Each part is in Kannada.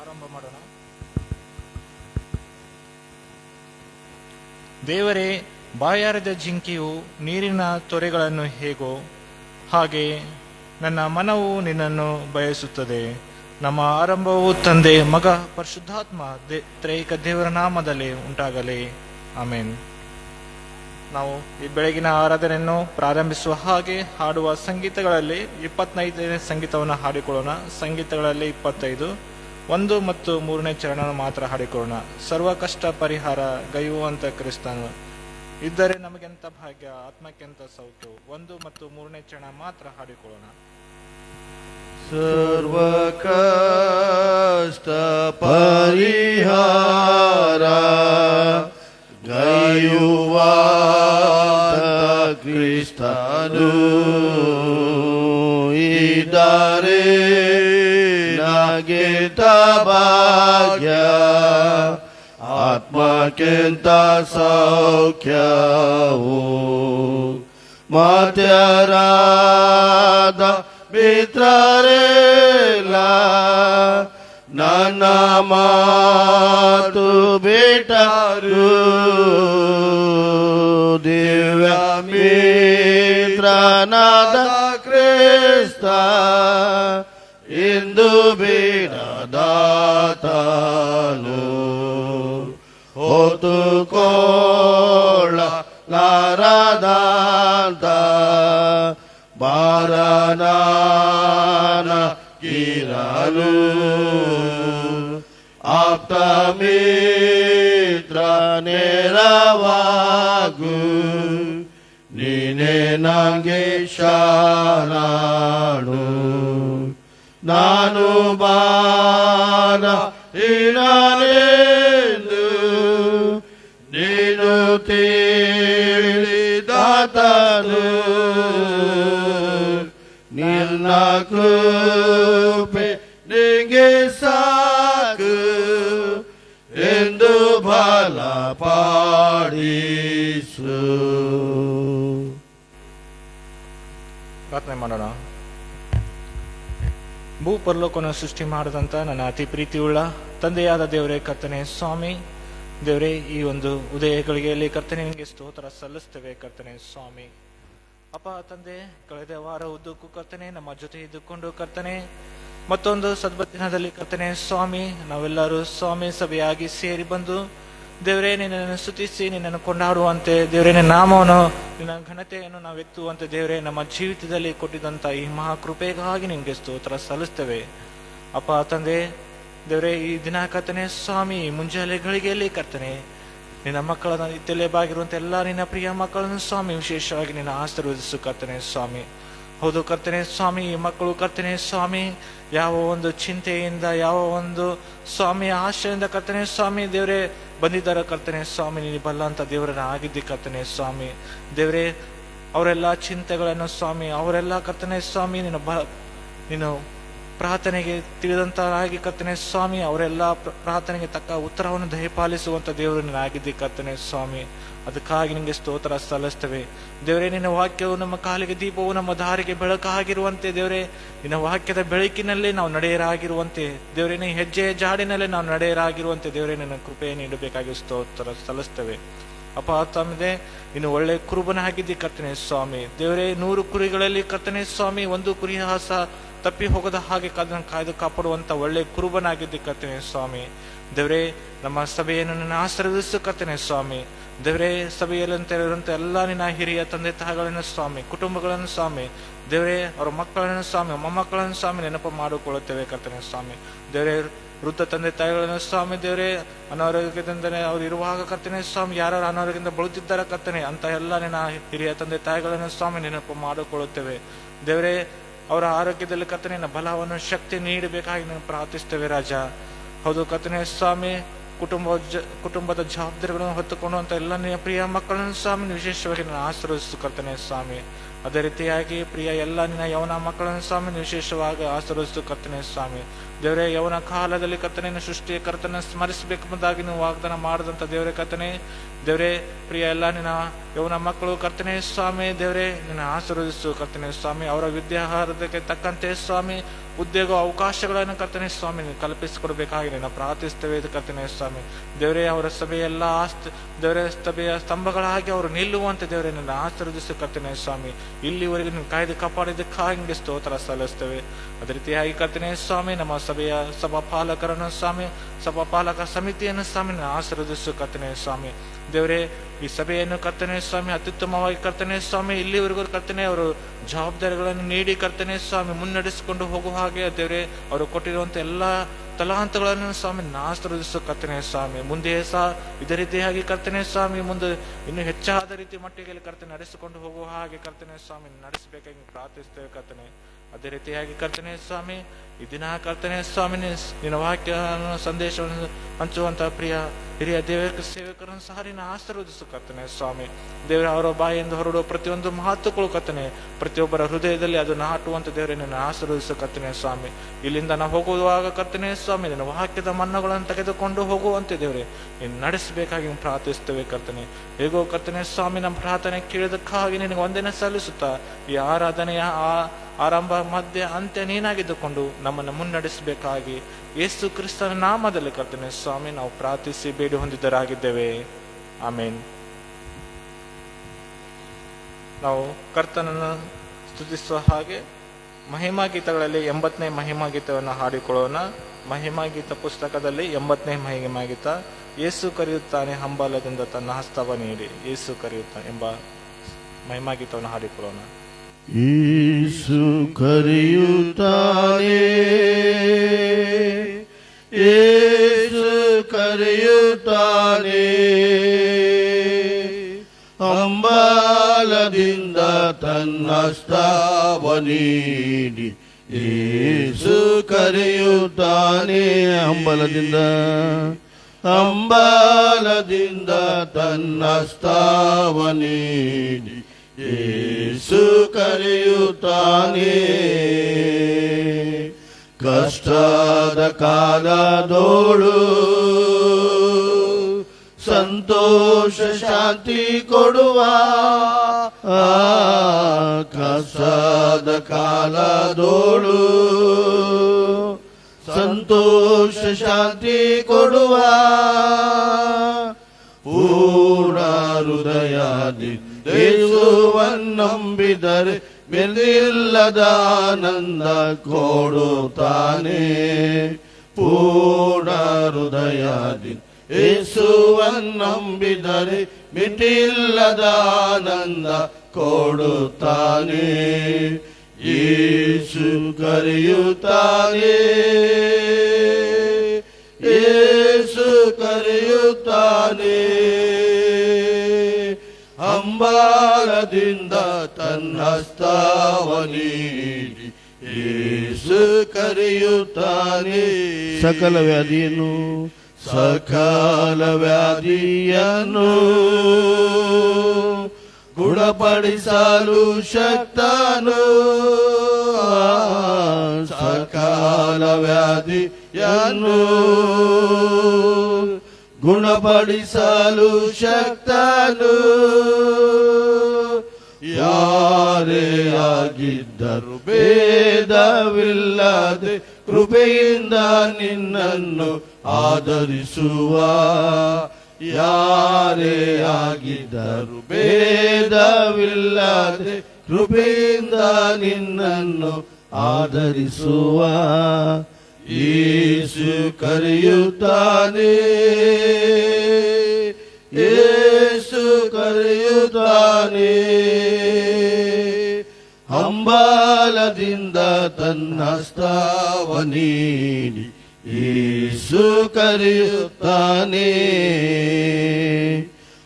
ಆರಂಭ ಮಾಡೋಣ. ದೇವರೇ, ಬಾಯಾರಿದ ಜಿಂಕೆಯು ನೀರಿನ ತೊರೆಗಳನ್ನು ಹೇಗೋ ಹಾಗೆ ನನ್ನ ಮನವು ನಿನ್ನನ್ನು ಬಯಸುತ್ತದೆ. ನಮ್ಮ ಆರಂಭವು ತಂದೆ, ಮಗ, ಪರಿಶುದ್ಧಾತ್ಮ ತ್ರೈಕ ದೇವರ ನಾಮದಲ್ಲಿ ಉಂಟಾಗಲಿ. ಆಮೇನ್. ನಾವು ಈ ಬೆಳಗಿನ ಆರಾಧನೆಯನ್ನು ಪ್ರಾರಂಭಿಸುವ ಹಾಗೆ ಹಾಡುವ ಸಂಗೀತಗಳಲ್ಲಿ 25ನೇ ಸಂಗೀತವನ್ನು ಹಾಡಿಕೊಳ್ಳೋಣ. ಸಂಗೀತಗಳಲ್ಲಿ 25, 1 ಮತ್ತು 3ನೇ ಚರಣ ಮಾತ್ರ ಹಾಡಿಕೊಳ್ಳೋಣ. ಸರ್ವ ಕಷ್ಟ ಪರಿಹಾರ ಗೈಯುವಂತ ಕ್ರಿಸ್ತನು ಇದ್ದರೆ ನಮಗೆಂತ ಭಾಗ್ಯ, ಆತ್ಮಕ್ಕೆಂತ ಸೌಖ್ಯವು. 1 ಮತ್ತು 3ನೇ ಚರಣ ಮಾತ್ರ ಹಾಡಿಕೊಳ್ಳೋಣ. ಸರ್ವ ಕಷ್ಟ ಪರಿಹಾರ ಗೈಯುವ ಕ್ರಿಸ್ತನು ಇದ್ದಾರೆ ನಗೆಂತ ಭಾಗ್ಯ, ಆತ್ಮಕ್ಕೆಂತ ಸೌಖ್ಯವು. ಮತ್ಯರಾದ ಮಿತ್ರರೆಲ್ಲ ನನ್ನ ಮಾತು ಬಿಟ್ಟರು, ದಿವ್ಯ ಮಿತ್ರನಾದ ಕ್ರಿಸ್ತ ಇಂದು ಬಿಡದಾತನು. ಹೊತ್ತುಕೊಳ್ಳಲಾರದಂತ ಭಾರನಾನ ಕಿರಲು, ಆಪ್ತ ಮಿತ್ರ ನೆರವಾಗು, ನೀನೇ ನಂಗೆ ಶರಣು. ನಾನು ಬಾಲಹೀನನೆಂದು ನೀನು ತಿಳಿದಾತನು, ನಿನ್ನ ಕೃಪೆ ನಿಂಗೆ ಸಾಕು ಎಂದು ಬಲಪಡಿಸು. ಪ್ರಾರ್ಥನೆ ಮಾಡೋಣ. ಭೂ ಪರಲೋಕವನ್ನು ಸೃಷ್ಟಿ ಮಾಡಿದಂತ ನನ್ನ ಅತಿ ಪ್ರೀತಿಯುಳ್ಳ ತಂದೆಯಾದ ದೇವರೇ, ಕರ್ತನೆ ಸ್ವಾಮಿ ದೇವರೇ, ಈ ಒಂದು ಉದಯ ಗಳಿಗೆಯಲ್ಲಿ ಕರ್ತನೆ ನಿಮಗೆ ಸ್ತೋತ್ರ ಸಲ್ಲಿಸ್ತೇವೆ. ಕರ್ತನೆ ಸ್ವಾಮಿ ಅಪ್ಪ ತಂದೆ, ಕಳೆದ ವಾರ ಉದ್ದಕ್ಕೂ ಕರ್ತನೆ ನಮ್ಮ ಜೊತೆ ಇದ್ದುಕೊಂಡು ಕರ್ತನೆ ಮತ್ತೊಂದು ಸದ್ಬದಿನದಲ್ಲಿ ಕರ್ತನೆ ಸ್ವಾಮಿ ನಾವೆಲ್ಲರೂ ಸ್ವಾಮಿ ಸಭೆಯಾಗಿ ಸೇರಿ ಬಂದು ದೇವರೇ ನಿನ್ನನ್ನು ಸ್ತುತಿಸಿ ನಿನ್ನನ್ನು ಕೊಂಡಾಡುವಂತೆ ದೇವರೇ, ನಿನ್ನ ನಾಮವನ್ನು ನಿನ್ನ ಘನತೆಯನ್ನು ನಾವು ಎತ್ತುವಂತೆ ದೇವರೇ ನಮ್ಮ ಜೀವಿತದಲ್ಲಿ ಕೊಟ್ಟಿದ್ದಂತ ಈ ಮಹಾಕೃಪೆಗಾಗಿ ನಿಮಗೆ ಸ್ತೋತ್ರ ಸಲ್ಲಿಸ್ತೇವೆ. ಅಪ್ಪ ತಂದೆ ದೇವರೇ, ಈ ದಿನ ಕರ್ತನೆ ಸ್ವಾಮಿ ಮುಂಜಾನೆ ಗಳಿಗೆಯಲ್ಲಿ ಕರ್ತನೆ ನಿನ್ನ ಮಕ್ಕಳನ್ನ ಇದ್ದಲೇ ಬಾಗಿರುವಂತ ಎಲ್ಲ ನಿನ್ನ ಪ್ರಿಯ ಮಕ್ಕಳನ್ನು ಸ್ವಾಮಿ ವಿಶೇಷವಾಗಿ ನಿನ್ನ ಆಶೀರ್ವದಿಸು ಕರ್ತನೆ ಸ್ವಾಮಿ. ಹೌದು ಕರ್ತನೆ ಸ್ವಾಮಿ, ಈ ಮಕ್ಕಳು ಕರ್ತನೆ ಸ್ವಾಮಿ ಯಾವ ಒಂದು ಚಿಂತೆಯಿಂದ ಯಾವ ಒಂದು ಸ್ವಾಮಿ ಆಶೆಯಿಂದ ಕರ್ತನೆ ಸ್ವಾಮಿ ದೇವರೇ ಬಂದಿದ್ದಾರೆ ಕರ್ತನೆ ಸ್ವಾಮಿ, ನೀನು ಬಲ್ಲ ಅಂತ ದೇವರನ್ನ ಆಗಿದ್ದಿ ಕರ್ತನೆ ಸ್ವಾಮಿ ದೇವರೇ. ಅವರೆಲ್ಲ ಚಿಂತೆಗಳನ್ನು ಸ್ವಾಮಿ ಅವರೆಲ್ಲ ಕರ್ತನೆ ಸ್ವಾಮಿ ನೀನು ಪ್ರಾರ್ಥನೆಗೆ ತಿಳಿದಂತರಾಗಿ ಕರ್ತನೆ ಸ್ವಾಮಿ ಅವರೆಲ್ಲ ಪ್ರಾರ್ಥನೆಗೆ ತಕ್ಕ ಉತ್ತರವನ್ನು ದಯಪಾಲಿಸುವಂತ ದೇವರು ನೀನು ಆಗಿದ್ದಿ ಕರ್ತನೆ ಸ್ವಾಮಿ. ಅದಕ್ಕಾಗಿ ನಿಮಗೆ ಸ್ತೋತ್ರ ಸಲ್ಲಿಸ್ತೇವೆ ದೇವರೇ. ನಿನ್ನ ವಾಕ್ಯವು ನಮ್ಮ ಕಾಲಿಗೆ ದೀಪವು ನಮ್ಮ ದಾರಿಗೆ ಬೆಳಕಾಗಿರುವಂತೆ ದೇವರೇ, ನಿನ್ನ ವಾಕ್ಯದ ಬೆಳಕಿನಲ್ಲೇ ನಾವು ನಡೆಯರಾಗಿರುವಂತೆ ದೇವರೇ, ನಿನ್ನ ಹೆಜ್ಜೆಯ ಜಾಡಿನಲ್ಲೇ ನಾವು ನಡೆಯರಾಗಿರುವಂತೆ ದೇವರೇ ನಿನ್ನ ಕೃಪೆ ನೀಡಬೇಕಾಗಿ ಸ್ತೋತ್ರ ಸಲ್ಲಿಸ್ತೇವೆ. ಅಪ್ಪ ತಮ್ಮದೇ ಇನ್ನು ಒಳ್ಳೆ ಕುರುಬನಾಗಿದ್ದಿ ಕರ್ತನೆ ಸ್ವಾಮಿ ದೇವರೇ. 100 ಕುರಿಗಳಲ್ಲಿ ಕರ್ತನೆ ಸ್ವಾಮಿ ಒಂದು ಕುರಿ ಸಹ ತಪ್ಪಿ ಹೋಗದ ಹಾಗೆ ಕಾಯ್ದು ಕಾಪಾಡುವಂತ ಒಳ್ಳೆ ಕುರುಬನಾಗಿದ್ದಿ ಕರ್ತನೆ ಸ್ವಾಮಿ ದೇವರೇ. ನಮ್ಮ ಸಭೆಯನ್ನು ನಿನ್ನ ಆಶೀರ್ವದಿಸು ಕರ್ತನೆ ಸ್ವಾಮಿ ದೇವರೇ. ಸಭೆಯಲ್ಲಂತೆ ಎಲ್ಲ ನಿನ್ನ ಹಿರಿಯ ತಂದೆ ತಾಯಿಗಳನ್ನು ಸ್ವಾಮಿ, ಕುಟುಂಬಗಳನ್ನು ಸ್ವಾಮಿ ದೇವರೇ, ಅವರ ಮಕ್ಕಳನ್ನು ಸ್ವಾಮಿ ಮೊಮ್ಮಕ್ಕಳನ್ನು ಸ್ವಾಮಿ ನೆನಪು ಮಾಡಿಕೊಳ್ಳುತ್ತೇವೆ ಕರ್ತನೆ ಸ್ವಾಮಿ ದೇವರೇ. ವೃದ್ಧ ತಂದೆ ತಾಯಿಗಳನ್ನು ಸ್ವಾಮಿ ದೇವರೇ, ಅನಾರೋಗ್ಯದಿಂದಲೇ ಅವ್ರು ಇರುವಾಗ ಕರ್ತನೆ ಸ್ವಾಮಿ ಯಾರು ಅನಾರೋಗ್ಯದಿಂದ ಬಳಲುತ್ತಿದ್ದಾರೆ ಕರ್ತನೆ ಅಂತ ಎಲ್ಲ ನಿನ್ನ ಹಿರಿಯ ತಂದೆ ತಾಯಿಗಳನ್ನು ಸ್ವಾಮಿ ನೆನಪು ಮಾಡಿಕೊಳ್ಳುತ್ತೇವೆ ದೇವರೇ. ಅವರ ಆರೋಗ್ಯದಲ್ಲಿ ಕರ್ತನೆ ಬಲವನ್ನು ಶಕ್ತಿ ನೀಡಬೇಕಾಗಿ ನಾನು ಪ್ರಾರ್ಥಿಸ್ತೇವೆ ರಾಜ. ಹೌದು ಕರ್ತನೆ ಸ್ವಾಮಿ, ಕುಟುಂಬದ ಜವಾಬ್ದಾರಿಗಳನ್ನು ಹೊತ್ತುಕೊಳ್ಳುವಂತ ಎಲ್ಲ ನಿನ್ನ ಪ್ರಿಯ ಮಕ್ಕಳನ್ನು ಸ್ವಾಮಿ ವಿಶೇಷವಾಗಿ ನಾನು ಆಶೀರ್ವದಿಸು ಕರ್ತನೆ ಸ್ವಾಮಿ. ಅದೇ ರೀತಿಯಾಗಿ ಪ್ರಿಯ ಎಲ್ಲ ನಿನ್ನ ಯವನ ಮಕ್ಕಳನ್ನು ಸ್ವಾಮಿ ವಿಶೇಷವಾಗಿ ಆಶೀರ್ವದಿಸು ಕರ್ತನೆ ಸ್ವಾಮಿ ದೇವರೇ, ಯವನ ಕಾಲದಲ್ಲಿ ಕರ್ತನೆಯನ್ನು ಸೃಷ್ಟಿಯ ಕರ್ತನ ಸ್ಮರಿಸಬೇಕೆಂಬುದಾಗಿ ನೀವು ವಾಗ್ದಾನ ಮಾಡಿದಂಥ ದೇವರೇ ಕರ್ತನೆ, ದೇವರೇ ಪ್ರಿಯ ಎಲ್ಲ ನಿನ್ನ ಯವನ ಮಕ್ಕಳು ಕರ್ತನೆ ಸ್ವಾಮಿ, ದೇವರೇ ನಿನ್ನ ಆಶೀರ್ವದಿಸು ಕರ್ತನೆ ಸ್ವಾಮಿ. ಅವರ ವಿದ್ಯಾಹಾರದಕ್ಕೆ ತಕ್ಕಂತೆ ಸ್ವಾಮಿ ಉದ್ಯೋಗ ಅವಕಾಶಗಳನ್ನು ಕರ್ತನೆ ಸ್ವಾಮಿ ನೀವು ಕಲ್ಪಿಸಿಕೊಡ್ಬೇಕಾಗಿ ನಿನ್ನ ಪ್ರಾರ್ಥಿಸ್ತೇವೆ ಕರ್ತನೆ ಸ್ವಾಮಿ. ದೇವರೇ, ಅವರ ಸಭೆಯೆಲ್ಲ ದೇವರೇ ಸಭೆಯ ಸ್ತಂಭಗಳಾಗಿ ಅವರು ನಿಲ್ಲುವಂತೆ ದೇವರೇ ನಿನ್ನ ಆಶೀರ್ವದಿಸು ಕರ್ತನೆ ಸ್ವಾಮಿ. ಇಲ್ಲಿವರೆಗೆ ನೀವು ಕಾಯ್ದು ಕಾಪಾಡಿದ್ದಕ್ಕಾಗಿ ನಿಮಗೆ ಸ್ತೋತ್ರ ಸಲ್ಲಿಸ್ತೇವೆ. ಅದೇ ರೀತಿಯಾಗಿ ಕರ್ತನೆ ಸ್ವಾಮಿ, ನಮ್ಮ ಸಭೆಯ ಸಭಾಪಾಲಕರನ್ನು ಸ್ವಾಮಿ, ಸಭಾಪಾಲಕ ಸಮಿತಿಯನ್ನು ಸ್ವಾಮಿ ನಿನ್ನ ಆಶೀರ್ವದಿಸು ಕರ್ತನೆ ಸ್ವಾಮಿ. ದೇವರೇ, ಈ ಸಭೆಯನ್ನು ಕರ್ತನೆ ಸ್ವಾಮಿ ಅತ್ಯುತ್ತಮವಾಗಿ ಕರ್ತನೆ ಸ್ವಾಮಿ ಇಲ್ಲಿವರೆಗೂ ಕರ್ತನೆ ಅವರು ಜವಾಬ್ದಾರಿಗಳನ್ನು ನೀಡಿ ಕರ್ತನೆ ಸ್ವಾಮಿ ಮುನ್ನಡೆಸಿಕೊಂಡು ಹೋಗುವ ಹಾಗೆ ದೇವರೇ ಅವರು ಕೊಟ್ಟಿರುವಂತ ಎಲ್ಲ ತಲಾಂತಗಳನ್ನು ಸ್ವಾಮಿ ಆಶೀರ್ವದಿಸು ಕರ್ತನೆ ಸ್ವಾಮಿ. ಮುಂದೆಯೇ ಸಹ ಇದೇ ರೀತಿಯಾಗಿ ಕರ್ತನೆ ಸ್ವಾಮಿ ಮುಂದೆ ಇನ್ನು ಹೆಚ್ಚಾದ ರೀತಿ ಮಟ್ಟಿಗೆ ಕರ್ತನೆ ನಡೆಸಿಕೊಂಡು ಹೋಗುವ ಹಾಗೆ ಕರ್ತನೆ ಸ್ವಾಮಿ ನಡೆಸಬೇಕಾಗಿ ಪ್ರಾರ್ಥಿಸ್ತೇವೆ ಕರ್ತನೆ. ಅದೇ ರೀತಿಯಾಗಿ ಕರ್ತನೆ ಸ್ವಾಮಿ ಈ ದಿನ ಕರ್ತನೆ ಸ್ವಾಮಿ ನಿನ್ನ ವಾಕ್ಯ ಸಂದೇಶವನ್ನು ಹಂಚುವಂತ ಪ್ರಿಯ ಹಿರಿಯ ಸೇವಕರನ್ನು ಸಹ ನಿನ್ನ ಆಶೀರ್ವದಿಸು ಕರ್ತನೆ ಸ್ವಾಮಿ. ದೇವರ ಅವರ ಬಾಯಿಂದ ಹೊರಡುವ ಪ್ರತಿಯೊಂದು ಮಾತುಗಳು ಕರ್ತನೆ ಪ್ರತಿಯೊಬ್ಬರ ಹೃದಯದಲ್ಲಿ ಅದು ನಾಟುವಂತ ದೇವರೇ ನಿನ್ನ ಆಶೀರ್ವದಿಸು ಕರ್ತನೆ ಸ್ವಾಮಿ. ಇಲ್ಲಿಂದ ನಾವು ಹೋಗುವಾಗ ಕರ್ತನೆ ಸ್ವಾಮಿ ನಿನ್ನ ವಾಕ್ಯದ ಮನ್ನಗಳನ್ನು ತೆಗೆದುಕೊಂಡು ಹೋಗುವಂತೆ ದೇವರೇ ನೀನು ನಡೆಸಬೇಕಾಗಿ ಪ್ರಾರ್ಥಿಸ್ತೇವೆ ಕರ್ತನೆ. ಹೇಗೋ ಕರ್ತನೆ ಸ್ವಾಮಿ ನಮ್ಮ ಪ್ರಾರ್ಥನೆ ಕೇಳಿದಕ್ಕಾಗಿ ನಿನಗೆ ವಂದನೆ ಸಲ್ಲಿಸುತ್ತಾ ಈ ಆರಾಧನೆಯ ಆರಂಭ ಮಧ್ಯ ಅಂತ್ಯ ನೀನಾಗಿದ್ದುಕೊಂಡು ನಮ್ಮನ್ನು ಮುನ್ನಡೆಸಬೇಕಾಗಿ ಯೇಸು ಕ್ರಿಸ್ತನ ನಾಮದಲ್ಲಿ ಕರ್ತನೆ ಸ್ವಾಮಿ ನಾವು ಪ್ರಾರ್ಥಿಸಿ ಬೇಡಿ ಹೊಂದಿದ್ದರಾಗಿದ್ದೇವೆ. ಆಮೇನ್. ನಾವು ಕರ್ತನನ್ನು ಸ್ತುತಿಸುವ ಹಾಗೆ ಮಹಿಮಾ ಗೀತಗಳಲ್ಲಿ 80ನೇ ಮಹಿಮಾ ಗೀತವನ್ನು ಹಾಡಿಕೊಳ್ಳೋಣ. ಮಹಿಮಾ ಗೀತ ಪುಸ್ತಕದಲ್ಲಿ 80ನೇ ಮಹಿಮಾ ಗೀತ, ಯೇಸು ಕರೆಯುತ್ತಾನೆ ಹಂಬಲದಿಂದ ತನ್ನ ಹಸ್ತವ ನೀಡಿ. ಯೇಸು ಕರೆಯುತ್ತಾನೆ ಎಂಬ ಮಹಿಮಾ ಗೀತವನ್ನು ಹಾಡಿಕೊಳ್ಳೋಣ. ಯೇಸು ಕರೆಯುತ್ತಾನೆ, ಯೇಸು ಕರೆಯುತ್ತಾನೆ, ಹಂಬಲದಿಂದ ತನ್ನ ಹಸ್ತವ ನೀಡಿ. ಯೇಸು ಕರೆಯುತ್ತಾನೆ ಹಂಬಲದಿಂದ, ಹಂಬಲದಿಂದ ತನ್ನ ಹಸ್ತವ ನೀಡಿ. ಯೇಸು ಕರೆಯುತ್ತಾನೆ, ಕಷ್ಟದ ಕಾಲದೋಳು ಸಂತೋಷ ಶಾಂತಿ ಕೊಡುವ, ಕಷ್ಟದ ಕಾಲದೋಳು ಸಂತೋಷ ಶಾಂತಿ ಕೊಡುವ, ಪೂರ್ಣ ಹೃದಯದಿಂದ ಯೇಸುವನ್ನಂಬಿದರೆ ಬೆಲೆಯಿಲ್ಲದ ಆನಂದ ಕೊಡುತ್ತಾನೆ. ಪೂರ್ಣ ಹೃದಯದಿಂದ ಯೇಸುವನ್ನಂಬಿದರೆ ಮಿತಿಯಿಲ್ಲದ ಆನಂದ ಕೊಡುತ್ತಾನೆ. ಯೇಸು ಕರೆಯುತ್ತಾನೆ, ಯೇಸು ಕರೆಯುತ್ತಾನೆ, ಹಂಬಲದಿಂದ ತನ್ನ ಹಸ್ತವ ನೀಡಿ. ಯೇಸು ಕರೆಯುತ್ತಾನೆ, ಸಕಲ ವ್ಯಾಧಿಯನ್ನು ಸಕಲ ವ್ಯಾಧಿಯನ್ನು ಗುಣಪಡಿಸಲು ಶಕ್ತನು, ಸಕಲ ವ್ಯಾಧಿಯನ್ನು ಗುಣಪಡಿಸಲು ಶಕ್ತನು. ಯಾರೇ ಆಗಿದ್ದರು ಭೇದವಿಲ್ಲದೆ ಕೃಪೆಯಿಂದ ನಿನ್ನನ್ನು ಆದರಿಸುವ, ಯಾರೇ ಆಗಿದ್ದರು ಭೇದವಿಲ್ಲದೆ ಕೃಪೆಯಿಂದ ನಿನ್ನನ್ನು ಆದರಿಸುವ. ಯೇಸು ಕರೆಯುತ್ತಾನೆ, ಯೇಸು ಕರೆಯುತ್ತಾನೆ, ಹಂಬಲದಿಂದ ತನ್ನ ಹಸ್ತವ ನೀಡಿ. ಯೇಸು ಕರೆಯುತ್ತಾನೆ,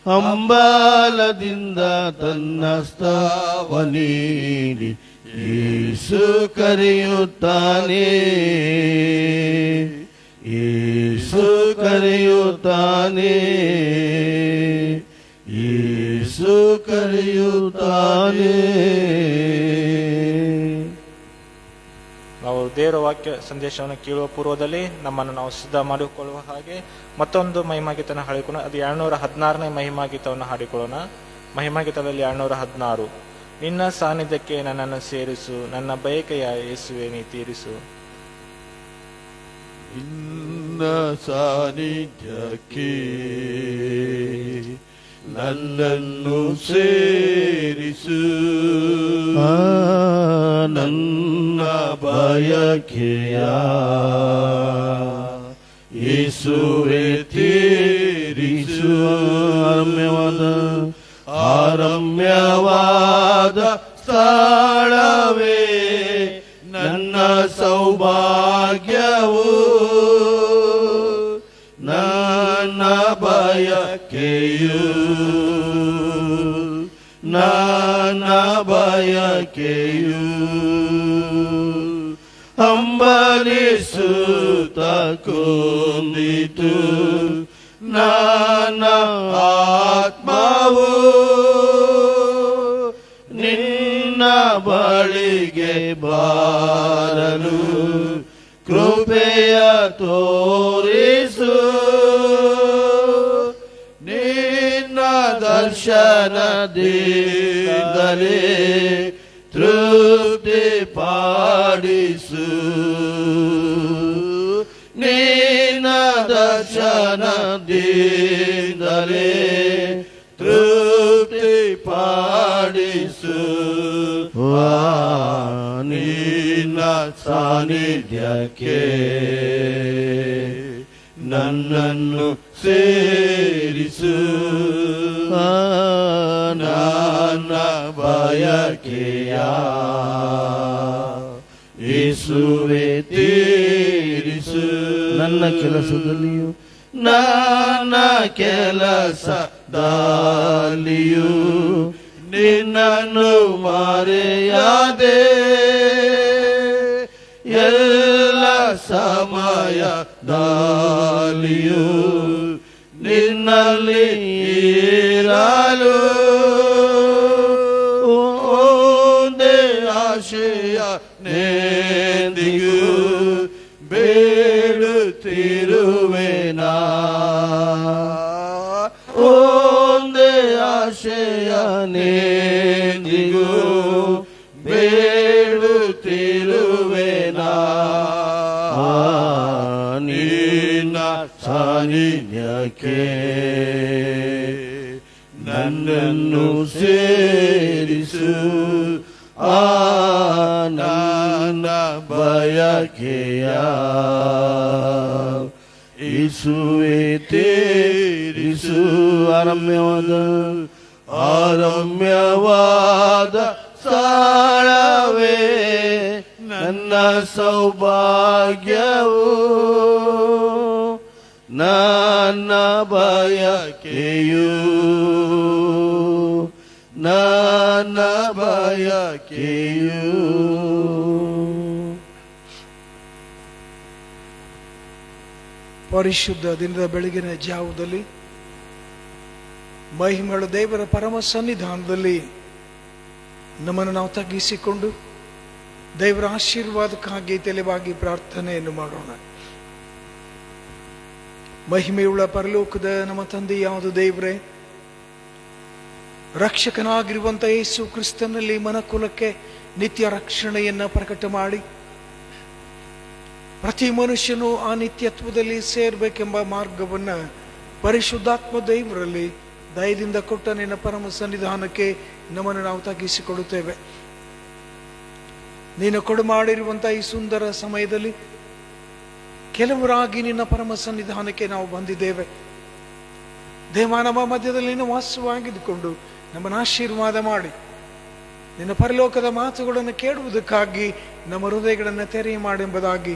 ಹಂಬಲದಿಂದ ತನ್ನ ಹಸ್ತವ ನೀಡಿ. ಯೇಸು ಕರೆಯುತ್ತಾನೆ, ಯೇಸು ಕರೆಯುತ್ತಾನೆ, ಯೇಸು ಕರೆಯುತ್ತಾನೆ. ನಾವು ದೇವರ ವಾಕ್ಯ ವಾಕ್ಯ ಸಂದೇಶವನ್ನು ಕೇಳುವ ಪೂರ್ವದಲ್ಲಿ ನಮ್ಮನ್ನು ನಾವು ಸಿದ್ಧ ಮಾಡಿಕೊಳ್ಳುವ ಹಾಗೆ ಮತ್ತೊಂದು ಮಹಿಮಾಗೀತನ ಹಾಡಿಕೊಳ್ಳೋಣ. ಅದು 216ನೇ ಮಹಿಮಾಗೀತವನ್ನು ಹಾಡಿಕೊಳ್ಳೋಣ. ಮಹಿಮಾಗೀತದಲ್ಲಿ 216. ನಿನ್ನ ಸಾನ್ನಿಧ್ಯಕ್ಕೆ ನನ್ನನ್ನು ಸೇರಿಸು, ನನ್ನ ಬಯಕೆಯ ಯೇಸುವೆ ನೀ ತೀರಿಸು. ನಿನ್ನ ಸಾನ್ನಿಧ್ಯಕ್ಕೆ ನನ್ನನ್ನು ಸೇರಿಸು, ನನ್ನ ಬಯಕೆಯ ಯೇಸುವೆ ತೀರಿಸು. ಆರಮ್ಯವಾದ ಸ್ಥಳವೇ ನನ್ನ ಸೌಭಾಗ್ಯವು, ನನ್ನ ಬಯಕೆಯು, ನನ್ನ ಬಯಕೆಯು. ಹಂಬಲಿಸುತ್ತ ಕುಂದಿತು ನನ್ನ ಆತ್ಮವು, ನಿನ್ನ ಬಳಿಗೆ ಬಾರಲು ಕೃಪೆಯ ತೋರಿಸು. ನಿನ್ನ ದರ್ಶನದಿಂದಲೇ ತೃಪ್ತಿ ಪಾಡಿಸು, ನಿನ್ನ ದರ್ಶನದಿಂದಲೇ ತೃಪ್ತಿ ಪಾಡಿಸು. ನಿನ್ನ ಸಾನ್ನಿಧ್ಯಕ್ಕೆ ನನ್ನನ್ನು ಸೇರಿಸು, ನನ್ನ ಬಯಕೆಯ ಯೇಸುವೆ ತೀರಿಸು. ನನ್ನ ಕೆಲಸದಲ್ಲಿಯೂ ನನ್ನ ಕೆಲಸದಲ್ಲಿಯೂ ನಿನ್ನನ್ನು ಮರೆಯದೆ, ಎಲ್ಲ ಸಮಯದಲ್ಲಿಯೂ ನಿನ್ನಲ್ಲಿ ಇರಲು ಒಂದೇ ಆಶೆಯ ನೆಂದಿಗೂ ಬೇಡುತ್ತಿರುವೆನಾ. ಒಂದೇ ಆಶೆಯ ನೆಂದಿಗೂ ಬೇಡುತ್ತಿರುವೆನಾ. ನಿನ್ನ ಸಾನ್ನಿಧ್ಯಕ್ಕೆ ನನ್ನನ್ನು ಸೇರಿಸು, ನನ್ನ ಬಯಕೆಯ ಯೇಸುವೆ ತೀರಿಸು. ಆರಮ್ಯವಾದ ಸ್ಥಳವೇ ನನ್ನ ಸೌಭಾಗ್ಯವು, ನನ್ನ ಬಯಕೆಯು, ನನ್ನ ಬಯಕೆಯು. ಪರಿಶುದ್ಧ ದಿನದ ಬೆಳಗಿನ ಜಾವದಲ್ಲಿ ಮಹಿಮೆಯ ದೇವರ ಪರಮ ಸನ್ನಿಧಾನದಲ್ಲಿ ನಮ್ಮನ್ನು ನಾವು ತಗ್ಗಿಸಿಕೊಂಡು ದೇವರ ಆಶೀರ್ವಾದಕ್ಕಾಗಿ ತಲೆವಾಗಿ ಪ್ರಾರ್ಥನೆಯನ್ನು ಮಾಡೋಣ. ಮಹಿಮೆಯುಳ್ಳ ಪರಲೋಕದ ನಮ್ಮ ತಂದೆಯಾದ ದೇವರೇ, ರಕ್ಷಕನಾಗಿರುವಂಥ ಯೇಸು ಕ್ರಿಸ್ತನಲ್ಲಿ ಮನಕುಲಕ್ಕೆ ನಿತ್ಯ ರಕ್ಷಣೆಯನ್ನು ಪ್ರಕಟ ಮಾಡಿ ಪ್ರತಿ ಮನುಷ್ಯನು ಆ ನಿತ್ಯತ್ವದಲ್ಲಿ ಸೇರಬೇಕೆಂಬ ಮಾರ್ಗವನ್ನು ಪರಿಶುದ್ಧಾತ್ಮ ದೇವರಲ್ಲಿ ದಯದಿಂದ ಕೊಟ್ಟ ನಿನ್ನ ಪರಮ ಸನ್ನಿಧಾನಕ್ಕೆ ನಮ್ಮನ್ನು ನಾವು ತಗ್ಗಿಸಿಕೊಡುತ್ತೇವೆ. ನೀನು ಕೊಡು ಮಾಡಿರುವಂಥ ಈ ಸುಂದರ ಸಮಯದಲ್ಲಿ ಕೆಲವರಾಗಿ ನಿನ್ನ ಪರಮ ಸನ್ನಿಧಾನಕ್ಕೆ ನಾವು ಬಂದಿದ್ದೇವೆ. ದೇವ, ನಮ್ಮ ಮಧ್ಯದಲ್ಲಿ ನೀನು ವಾಸವಾಗಿದ್ದುಕೊಂಡು ನಮ್ಮನ್ನು ಆಶೀರ್ವಾದ ಮಾಡಿ ನಿನ್ನ ಪರಲೋಕದ ಮಾತುಗಳನ್ನು ಕೇಳುವುದಕ್ಕಾಗಿ ನಮ್ಮ ಹೃದಯಗಳನ್ನು ತೆರೆಯ ಮಾಡೆಂಬುದಾಗಿ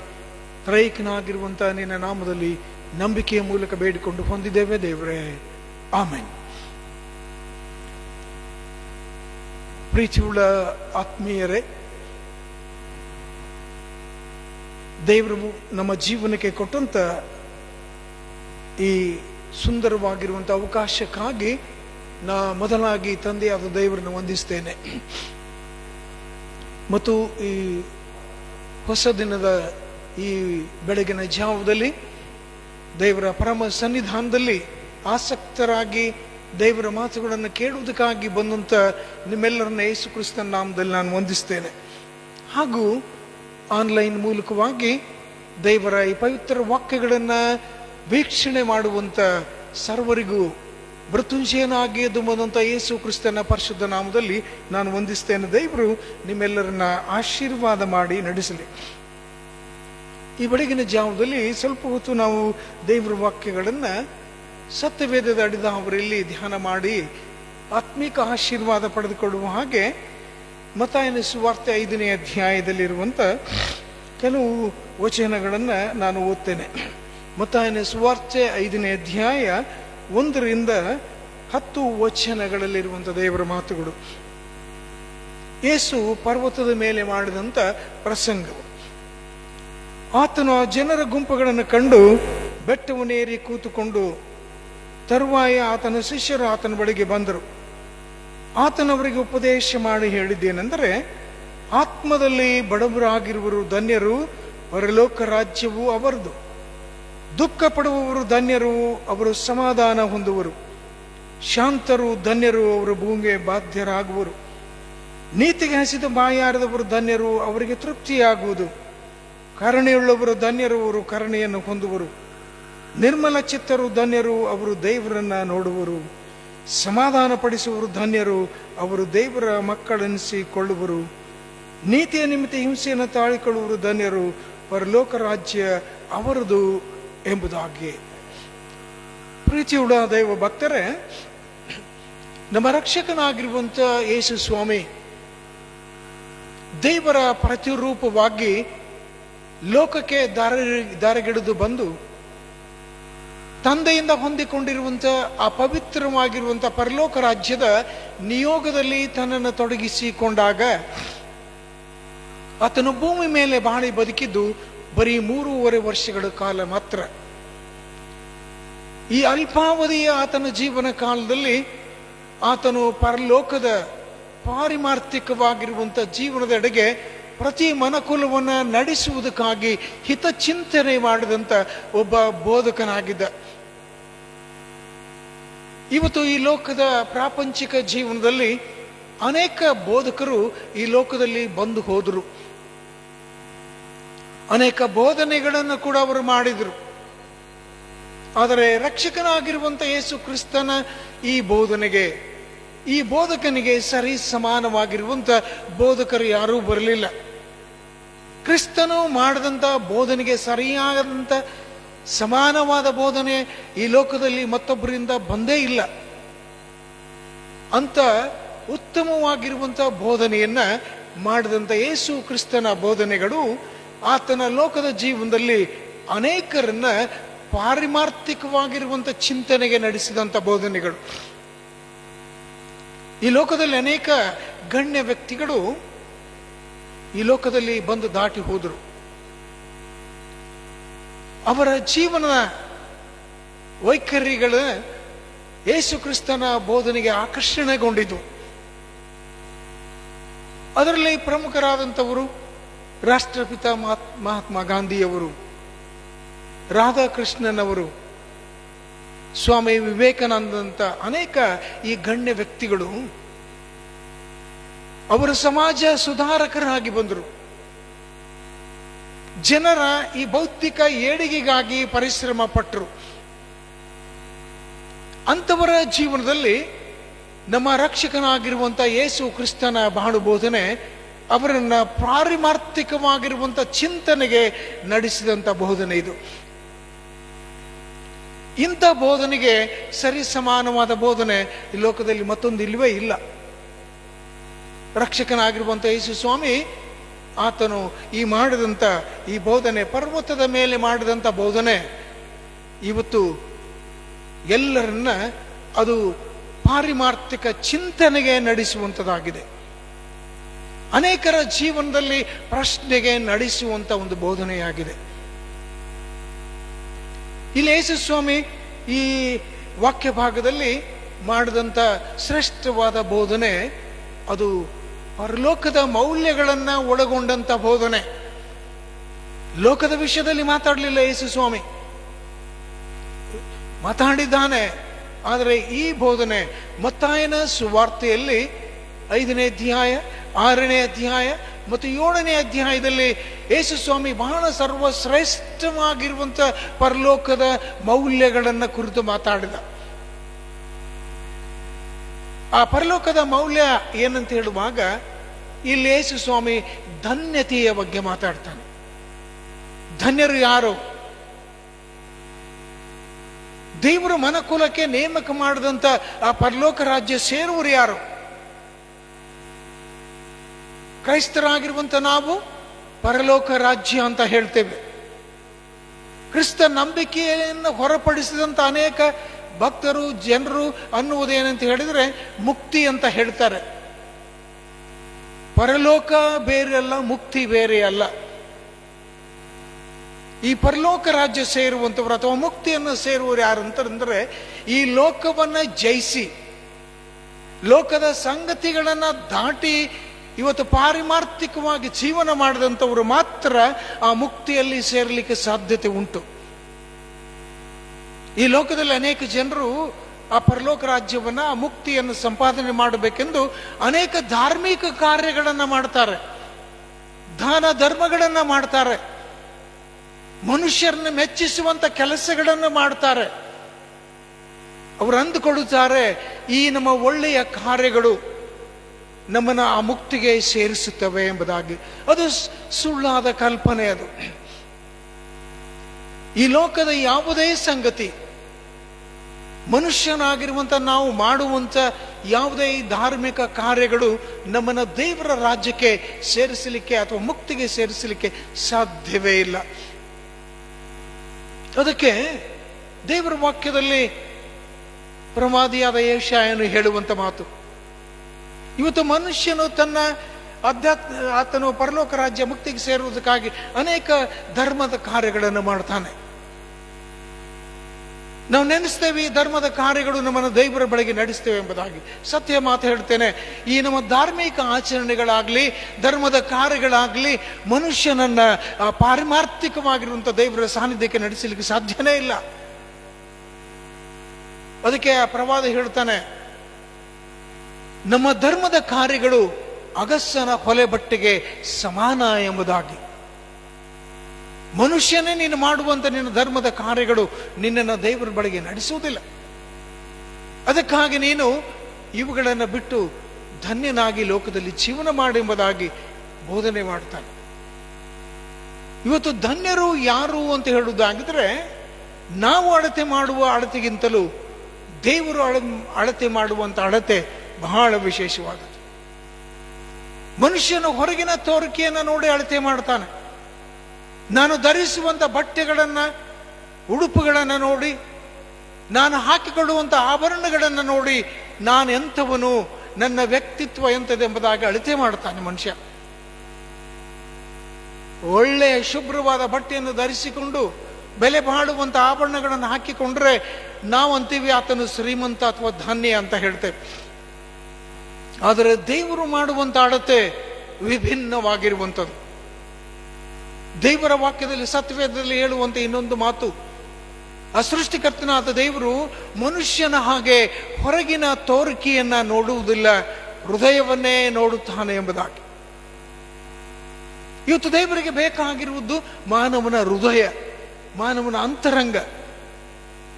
ತ್ರೈಕನಾಗಿರುವಂಥ ನಿನ್ನ ನಾಮದಲ್ಲಿ ನಂಬಿಕೆಯ ಮೂಲಕ ಬೇಡಿಕೊಂಡು ಹೊಂದಿದ್ದೇವೆ ದೇವರೇ, ಆಮೆನ್. ಪ್ರೀತಿಯುಳ್ಳ ಆತ್ಮೀಯರೇ, ದೇವರು ನಮ್ಮ ಜೀವನಕ್ಕೆ ಕೊಟ್ಟಂತ ಈ ಸುಂದರವಾಗಿರುವಂಥ ಅವಕಾಶಕ್ಕಾಗಿ ನಾ ಮೊದಲಾಗಿ ತಂದೆಯಾದ ದೇವರನ್ನು ವಂದಿಸ್ತೇನೆ. ಮತ್ತು ಈ ಹೊಸ ದಿನದ ಈ ಬೆಳಗಿನ ಜಾವದಲ್ಲಿ ದೇವರ ಪರಮ ಸನ್ನಿಧಾನದಲ್ಲಿ ಆಸಕ್ತರಾಗಿ ದೇವರ ಮಾತುಗಳನ್ನು ಕೇಳುವುದಕ್ಕಾಗಿ ಬಂದಂಥ ನಿಮ್ಮೆಲ್ಲರನ್ನ ಯೇಸು ಕ್ರಿಸ್ತನ ನಾಮದಲ್ಲಿ ನಾನು ವಂದಿಸ್ತೇನೆ. ಹಾಗೂ ಆನ್ಲೈನ್ ಮೂಲಕವಾಗಿ ದೇವರ ಈ ಪವಿತ್ರ ವಾಕ್ಯಗಳನ್ನು ವೀಕ್ಷಣೆ ಮಾಡುವಂಥ ಸರ್ವರಿಗೂ ಮೃತ್ಯುಂಜಯನಾಗಿ ಎದ್ದು ಬಂದಂಥ ಯೇಸು ಕ್ರಿಸ್ತನ ಪರಿಶುದ್ಧ ನಾಮದಲ್ಲಿ ನಾನು ವಂದಿಸ್ತೇನೆ. ದೇವರು ನಿಮ್ಮೆಲ್ಲರನ್ನ ಆಶೀರ್ವಾದ ಮಾಡಿ ನಡೆಸಲಿ. ಈ ಬೆಳಗಿನ ಜಾವದಲ್ಲಿ ಸ್ವಲ್ಪ ಹೊತ್ತು ನಾವು ದೇವರ ವಾಕ್ಯಗಳನ್ನು ಸತ್ಯವೇದದ ಅಡಿದ ಅವರಲ್ಲಿ ಧ್ಯಾನ ಮಾಡಿ ಆತ್ಮಿಕ ಆಶೀರ್ವಾದ ಪಡೆದುಕೊಳ್ಳುವ ಹಾಗೆ ಮತ್ತಾಯನ ಸುವಾರ್ತೆ 5ನೇ ಅಧ್ಯಾಯದಲ್ಲಿರುವಂಥ ಕೆಲವು ವಚನಗಳನ್ನು ನಾನು ಓದ್ತೇನೆ. ಮತ್ತಾಯನ ಸುವಾರ್ತೆ 5ನೇ ಅಧ್ಯಾಯ 1ರಿಂದ 10 ವಚನಗಳಲ್ಲಿರುವಂಥ ದೇವರ ಮಾತುಗಳು. ಯೇಸು ಪರ್ವತದ ಮೇಲೆ ಮಾಡಿದಂಥ ಪ್ರಸಂಗವು. ಆತನು ಆ ಜನರ ಗುಂಪುಗಳನ್ನು ಕಂಡು ಬೆಟ್ಟವನ್ನೇರಿ ಕೂತುಕೊಂಡು ತರುವಾಯ ಆತನ ಶಿಷ್ಯರು ಆತನ ಬಳಿಗೆ ಬಂದರು. ಆತನವರಿಗೆ ಉಪದೇಶ ಮಾಡಿ ಹೇಳಿದ್ದೇನೆಂದರೆ, ಆತ್ಮದಲ್ಲಿ ಬಡವರಾಗಿರುವರು ಧನ್ಯರು, ಪರಲೋಕ ರಾಜ್ಯವು ಅವರದು. ದುಃಖ ಪಡುವವರು ಧನ್ಯರು, ಅವರು ಸಮಾಧಾನ ಹೊಂದುವರು. ಶಾಂತರು ಧನ್ಯರು, ಅವರು ಭೂಮಿಗೆ ಬಾಧ್ಯರಾಗುವರು. ನೀತಿಗೆ ಹಸಿದ ಬಾಯಾರದವರು ಧನ್ಯರು, ಅವರಿಗೆ ತೃಪ್ತಿಯಾಗುವುದು. ಕರುಣೆಯುಳ್ಳವರು ಧನ್ಯರು, ಅವರು ಕರುಣೆಯನ್ನು ಹೊಂದುವರು. ನಿರ್ಮಲ ಚಿತ್ತರು ಧನ್ಯರು, ಅವರು ದೇವರನ್ನ ನೋಡುವರು. ಸಮಾಧಾನ ಪಡಿಸುವರು ಧನ್ಯರು, ಅವರು ದೇವರ ಮಕ್ಕಳೆನಿಸಿಕೊಳ್ಳುವರು. ನೀತಿಯ ನಿಮಿತ್ತ ಹಿಂಸೆಯನ್ನು ತಾಳಿಕೊಳ್ಳುವರು ಧನ್ಯರು, ಪರಲೋಕ ರಾಜ್ಯ ಅವರದು ಎಂಬುದಾಗಿ. ಪ್ರೀತಿಯುಳ್ಳ ದೈವ ಭಕ್ತರೇ, ನಮ್ಮ ರಕ್ಷಕನಾಗಿರುವಂಥ ಯೇಸು ಸ್ವಾಮಿ ದೇವರ ಪ್ರತಿರೂಪವಾಗಿ ಲೋಕಕ್ಕೆ ದಾರಿಗಿಡಿದು ಬಂದು ತಂದೆಯಿಂದ ಹೊಂದಿಕೊಂಡಿರುವಂಥ ಆ ಪವಿತ್ರವಾಗಿರುವಂಥ ಪರಲೋಕ ರಾಜ್ಯದ ನಿಯೋಗದಲ್ಲಿ ತನ್ನನ್ನು ತೊಡಗಿಸಿಕೊಂಡಾಗ ಆತನು ಭೂಮಿ ಮೇಲೆ ಬಾಳಿ ಬದುಕಿದ್ದು ಬರೀ 3.5 ವರ್ಷಗಳ ಕಾಲ ಮಾತ್ರ. ಈ ಅಲ್ಪಾವಧಿಯ ಆತನ ಜೀವನ ಕಾಲದಲ್ಲಿ ಆತನು ಪರಲೋಕದ ಪಾರಿಮಾರ್ಥಿಕವಾಗಿರುವಂಥ ಜೀವನದೆಡೆಗೆ ಪ್ರತಿ ಮನಕುಲವನ್ನ ನಡೆಸುವುದಕ್ಕಾಗಿ ಹಿತಚಿಂತನೆ ಮಾಡಿದಂಥ ಒಬ್ಬ ಬೋಧಕನಾಗಿದ್ದ. ಇವತ್ತು ಈ ಲೋಕದ ಪ್ರಾಪಂಚಿಕ ಜೀವನದಲ್ಲಿ ಅನೇಕ ಬೋಧಕರು ಈ ಲೋಕದಲ್ಲಿ ಬಂದು ಹೋದರು. ಅನೇಕ ಬೋಧನೆಗಳನ್ನು ಕೂಡ ಅವರು ಮಾಡಿದರು. ಆದರೆ ರಕ್ಷಕನಾಗಿರುವಂಥ ಯೇಸು ಕ್ರಿಸ್ತನ ಈ ಬೋಧಕನಿಗೆ ಸರಿ ಸಮಾನವಾಗಿರುವಂಥ ಬೋಧಕರು ಯಾರೂ ಬರಲಿಲ್ಲ. ಕ್ರಿಸ್ತನು ಮಾಡಿದಂಥ ಬೋಧನೆಗೆ ಸರಿಯಾದಂಥ ಸಮಾನವಾದ ಬೋಧನೆ ಈ ಲೋಕದಲ್ಲಿ ಮತ್ತೊಬ್ಬರಿಂದ ಬಂದೇ ಇಲ್ಲ. ಅಂತ ಉತ್ತಮವಾಗಿರುವಂಥ ಬೋಧನೆಯನ್ನ ಮಾಡಿದಂಥ ಯೇಸು ಕ್ರಿಸ್ತನ ಬೋಧನೆಗಳು ಆತನ ಲೋಕದ ಜೀವನದಲ್ಲಿ ಅನೇಕರನ್ನ ಪಾರಿಮಾರ್ಥಿಕವಾಗಿರುವಂಥ ಚಿಂತನೆಗೆ ನಡೆಸಿದಂಥ ಬೋಧನೆಗಳು. ಈ ಲೋಕದಲ್ಲಿ ಅನೇಕ ಗಣ್ಯ ವ್ಯಕ್ತಿಗಳು ಈ ಲೋಕದಲ್ಲಿ ಬಂದು ದಾಟಿ ಹೋದರು. ಅವರ ಜೀವನದ ವೈಖರಿಗಳು ಯೇಸು ಕ್ರಿಸ್ತನ ಬೋಧನೆಗೆ ಆಕರ್ಷಣೆಗೊಂಡಿದ್ದು. ಅದರಲ್ಲಿ ಪ್ರಮುಖರಾದಂಥವರು ರಾಷ್ಟ್ರಪಿತ ಮಹಾತ್ಮ ಗಾಂಧಿಯವರು, ರಾಧಾಕೃಷ್ಣನವರು, ಸ್ವಾಮಿ ವಿವೇಕಾನಂದಂತ ಅನೇಕ ಈ ಗಣ್ಯ ವ್ಯಕ್ತಿಗಳು ಅವರು ಸಮಾಜ ಸುಧಾರಕರಾಗಿ ಬಂದರು. ಜನರ ಈ ಭೌತಿಕ ಏಳಿಗೆಗಾಗಿ ಪರಿಶ್ರಮ ಪಟ್ಟರು. ಅಂಥವರ ಜೀವನದಲ್ಲಿ ನಮ್ಮ ರಕ್ಷಕನಾಗಿರುವಂಥ ಯೇಸು ಕ್ರಿಸ್ತನ ಬಾಳು ಬೋಧನೆ ಅವರನ್ನ ಪಾರಿಮಾರ್ಥಿಕವಾಗಿರುವಂಥ ಚಿಂತನೆಗೆ ನಡೆಸಿದಂಥ ಬೋಧನೆ ಇದು. ಇಂಥ ಬೋಧನೆಗೆ ಸರಿ ಸಮಾನವಾದ ಬೋಧನೆ ಈ ಲೋಕದಲ್ಲಿ ಮತ್ತೊಂದು ಇಲ್ಲವೇ ಇಲ್ಲ. ರಕ್ಷಕನಾಗಿರುವಂಥ ಯೇಸು ಸ್ವಾಮಿ ಆತನು ಮಾಡಿದಂಥ ಈ ಬೋಧನೆ, ಪರ್ವತದ ಮೇಲೆ ಮಾಡಿದಂಥ ಬೋಧನೆ ಇವತ್ತು ಎಲ್ಲರನ್ನ ಅದು ಪಾರಿಮಾರ್ಥಿಕ ಚಿಂತನೆಗೆ ನಡೆಸುವಂಥದ್ದಾಗಿದೆ. ಅನೇಕರ ಜೀವನದಲ್ಲಿ ಪ್ರಶ್ನೆಗೆ ನಡೆಸುವಂಥ ಒಂದು ಬೋಧನೆಯಾಗಿದೆ. ಇಲ್ಲಿ ಯೇಸು ಸ್ವಾಮಿ ಈ ವಾಕ್ಯ ಭಾಗದಲ್ಲಿ ಮಾಡಿದಂಥ ಶ್ರೇಷ್ಠವಾದ ಬೋಧನೆ ಅದು ಪರಲೋಕದ ಮೌಲ್ಯಗಳನ್ನ ಒಳಗೊಂಡಂಥ ಬೋಧನೆ. ಲೋಕದ ವಿಷಯದಲ್ಲಿ ಮಾತಾಡಲಿಲ್ಲ ಯೇಸು ಸ್ವಾಮಿ. ಮಾತಾಡಿದ್ದಾನೆ, ಆದರೆ ಈ ಬೋಧನೆ ಮತ್ತಾಯನ ಸುವಾರ್ತೆಯಲ್ಲಿ 5ನೇ ಅಧ್ಯಾಯ, 6ನೇ ಅಧ್ಯಾಯ ಮತ್ತು 7ನೇ ಅಧ್ಯಾಯದಲ್ಲಿ ಯೇಸು ಸ್ವಾಮಿ ಬಹಳ ಸರ್ವಶ್ರೇಷ್ಠವಾಗಿರುವಂತ ಪರಲೋಕದ ಮೌಲ್ಯಗಳನ್ನು ಕುರಿತು ಮಾತಾಡಿದ. ಆ ಪರಲೋಕದ ಮೌಲ್ಯ ಏನಂತ ಹೇಳುವಾಗ ಇಲ್ಲಿ ಯೇಸು ಸ್ವಾಮಿ ಧನ್ಯತೆಯ ಬಗ್ಗೆ ಮಾತಾಡ್ತಾನೆ. ಧನ್ಯರು ಯಾರು? ದೇವರು ಮನಕುಲಕ್ಕೆ ನೇಮಕ ಮಾಡಿದಂತ ಆ ಪರಲೋಕ ರಾಜ್ಯ ಸೇರುವರು ಯಾರು? ಕ್ರೈಸ್ತರಾಗಿರುವಂತ ನಾವು ಪರಲೋಕ ರಾಜ್ಯ ಅಂತ ಹೇಳ್ತೇವೆ. ಕ್ರಿಸ್ತ ನಂಬಿಕೆಯನ್ನು ಹೊರಪಡಿಸಿದಂತ ಅನೇಕ ಭಕ್ತರು, ಜನರು ಅನ್ನುವುದೇನಂತ ಹೇಳಿದ್ರೆ ಮುಕ್ತಿ ಅಂತ ಹೇಳ್ತಾರೆ. ಪರಲೋಕ ಬೇರೆ ಅಲ್ಲ, ಮುಕ್ತಿ ಬೇರೆ ಅಲ್ಲ. ಈ ಪರಲೋಕ ರಾಜ್ಯ ಸೇರುವಂತವರು ಅಥವಾ ಮುಕ್ತಿಯನ್ನು ಸೇರುವವರು ಯಾರು ಅಂತಂದ್ರೆ ಈ ಲೋಕವನ್ನ ಜಯಿಸಿ, ಲೋಕದ ಸಂಗತಿಗಳನ್ನ ದಾಟಿ ಇವತ್ತು ಪಾರಿಮಾರ್ಥಿಕವಾಗಿ ಜೀವನ ಮಾಡಿದಂಥವರು ಮಾತ್ರ ಆ ಮುಕ್ತಿಯಲ್ಲಿ ಸೇರಲಿಕ್ಕೆ ಸಾಧ್ಯತೆ ಉಂಟು. ಈ ಲೋಕದಲ್ಲಿ ಅನೇಕ ಜನರು ಆ ಪರಲೋಕ ರಾಜ್ಯವನ್ನ, ಆ ಮುಕ್ತಿಯನ್ನು ಸಂಪಾದನೆ ಮಾಡಬೇಕೆಂದು ಅನೇಕ ಧಾರ್ಮಿಕ ಕಾರ್ಯಗಳನ್ನ ಮಾಡ್ತಾರೆ, ದಾನ ಧರ್ಮಗಳನ್ನ ಮಾಡ್ತಾರೆ, ಮನುಷ್ಯರನ್ನ ಮೆಚ್ಚಿಸುವಂತ ಕೆಲಸಗಳನ್ನು ಮಾಡ್ತಾರೆ. ಅವರು ಅಂದುಕೊಳ್ಳುತ್ತಾರೆ ಈ ನಮ್ಮ ಒಳ್ಳೆಯ ಕಾರ್ಯಗಳು ನಮ್ಮನ್ನ ಆ ಮುಕ್ತಿಗೆ ಸೇರಿಸುತ್ತವೆ ಎಂಬುದಾಗಿ. ಅದು ಸುಳ್ಳಾದ ಕಲ್ಪನೆ. ಅದು ಈ ಲೋಕದ ಯಾವುದೇ ಸಂಗತಿ, ಮನುಷ್ಯನಾಗಿರುವಂತ ನಾವು ಮಾಡುವಂತ ಯಾವುದೇ ಧಾರ್ಮಿಕ ಕಾರ್ಯಗಳು ನಮ್ಮನ್ನ ದೇವರ ರಾಜ್ಯಕ್ಕೆ ಸೇರಿಸಲಿಕ್ಕೆ ಅಥವಾ ಮುಕ್ತಿಗೆ ಸೇರಿಸಲಿಕ್ಕೆ ಸಾಧ್ಯವೇ ಇಲ್ಲ. ಅದಕ್ಕೆ ದೇವರ ವಾಕ್ಯದಲ್ಲಿ ಪ್ರವಾದಿಯಾದ ಯೆಶಾಯನು ಹೇಳುವಂತ ಮಾತು, ಇವತ್ತು ಮನುಷ್ಯನು ತನ್ನ ಆತನು ಪರಲೋಕ ರಾಜ್ಯ ಮುಕ್ತಿಗೆ ಸೇರುವುದಕ್ಕಾಗಿ ಅನೇಕ ಧರ್ಮದ ಕಾರ್ಯಗಳನ್ನು ಮಾಡ್ತಾನೆ. ನಾವು ನೆನೆಸ್ತೇವೆ ಈ ಧರ್ಮದ ಕಾರ್ಯಗಳು ನಮ್ಮನ್ನು ದೇವರ ಬಳಿಗೆ ನಡೆಸ್ತೇವೆ ಎಂಬುದಾಗಿ. ಸತ್ಯ ಮಾತು ಹೇಳ್ತೇನೆ, ಈ ನಮ್ಮ ಧಾರ್ಮಿಕ ಆಚರಣೆಗಳಾಗ್ಲಿ, ಧರ್ಮದ ಕಾರ್ಯಗಳಾಗ್ಲಿ ಮನುಷ್ಯನನ್ನ ಪಾರಮಾರ್ಥಿಕವಾಗಿರುವಂತ ದೇವರ ಸಾನ್ನಿಧ್ಯಕ್ಕೆ ನಡೆಸಲಿಕ್ಕೆ ಸಾಧ್ಯನೇ ಇಲ್ಲ. ಅದಕ್ಕೆ ಆ ಪ್ರವಾದಿ ಹೇಳ್ತಾನೆ, ನಮ್ಮ ಧರ್ಮದ ಕಾರ್ಯಗಳು ಅಗಸ್ಸನ ಹೊಲೆ ಬಟ್ಟೆಗೆ ಸಮಾನ ಎಂಬುದಾಗಿ. ಮನುಷ್ಯನೇ ನೀನು ಮಾಡುವಂತ ನಿನ್ನ ಧರ್ಮದ ಕಾರ್ಯಗಳು ನಿನ್ನನ್ನು ದೇವರ ಬಳಿಗೆ ನಡೆಸುವುದಿಲ್ಲ. ಅದಕ್ಕಾಗಿ ನೀನು ಇವುಗಳನ್ನು ಬಿಟ್ಟು ಧನ್ಯನಾಗಿ ಲೋಕದಲ್ಲಿ ಜೀವನ ಮಾಡಿ ಎಂಬುದಾಗಿ ಬೋಧನೆ ಮಾಡ್ತಾನೆ. ಇವತ್ತು ಧನ್ಯರು ಯಾರು ಅಂತ ಹೇಳುವುದಾಗಿದ್ರೆ, ನಾವು ಅಳತೆ ಮಾಡುವ ಅಳತೆಗಿಂತಲೂ ದೇವರು ಅಳತೆ ಮಾಡುವಂತ ಅಳತೆ ಬಹಳ ವಿಶೇಷವಾದದ್ದು. ಮನುಷ್ಯನು ಹೊರಗಿನ ತೋರಿಕೆಯನ್ನು ನೋಡಿ ಅಳತೆ ಮಾಡ್ತಾನೆ. ನಾನು ಧರಿಸುವಂತ ಬಟ್ಟೆಗಳನ್ನ, ಉಡುಪುಗಳನ್ನು ನೋಡಿ, ನಾನು ಹಾಕಿಕೊಳ್ಳುವಂತ ಆಭರಣಗಳನ್ನು ನೋಡಿ ನಾನು ಎಂಥವನು, ನನ್ನ ವ್ಯಕ್ತಿತ್ವ ಎಂಥದೆಂಬುದಾಗಿ ಅಳತೆ ಮಾಡ್ತಾನೆ ಮನುಷ್ಯ. ಒಳ್ಳೆಯ ಶುಭ್ರವಾದ ಬಟ್ಟೆಯನ್ನು ಧರಿಸಿಕೊಂಡು ಬೆಲೆ ಬಾಳುವಂತ ಆಭರಣಗಳನ್ನು ಹಾಕಿಕೊಂಡ್ರೆ ನಾವಂತೀವಿ ಆತನು ಶ್ರೀಮಂತ ಅಥವಾ ಧನ್ಯ ಅಂತ ಹೇಳ್ತೇವೆ. ಆದರೆ ದೇವರು ಮಾಡುವಂತ ಅಳತೆ ವಿಭಿನ್ನವಾಗಿರುವಂಥದ್ದು. ದೇವರ ವಾಕ್ಯದಲ್ಲಿ, ಸತ್ಯವೇದದಲ್ಲಿ ಹೇಳುವಂತೆ ಇನ್ನೊಂದು ಮಾತು, ಆ ಸೃಷ್ಟಿಕರ್ತನಾದ ದೇವರು ಮನುಷ್ಯನ ಹಾಗೆ ಹೊರಗಿನ ತೋರಿಕೆಯನ್ನ ನೋಡುವುದಿಲ್ಲ, ಹೃದಯವನ್ನೇ ನೋಡುತ್ತಾನೆ ಎಂಬುದಾಗಿ. ಇವತ್ತು ದೇವರಿಗೆ ಬೇಕಾಗಿರುವುದು ಮಾನವನ ಹೃದಯ, ಮಾನವನ ಅಂತರಂಗ.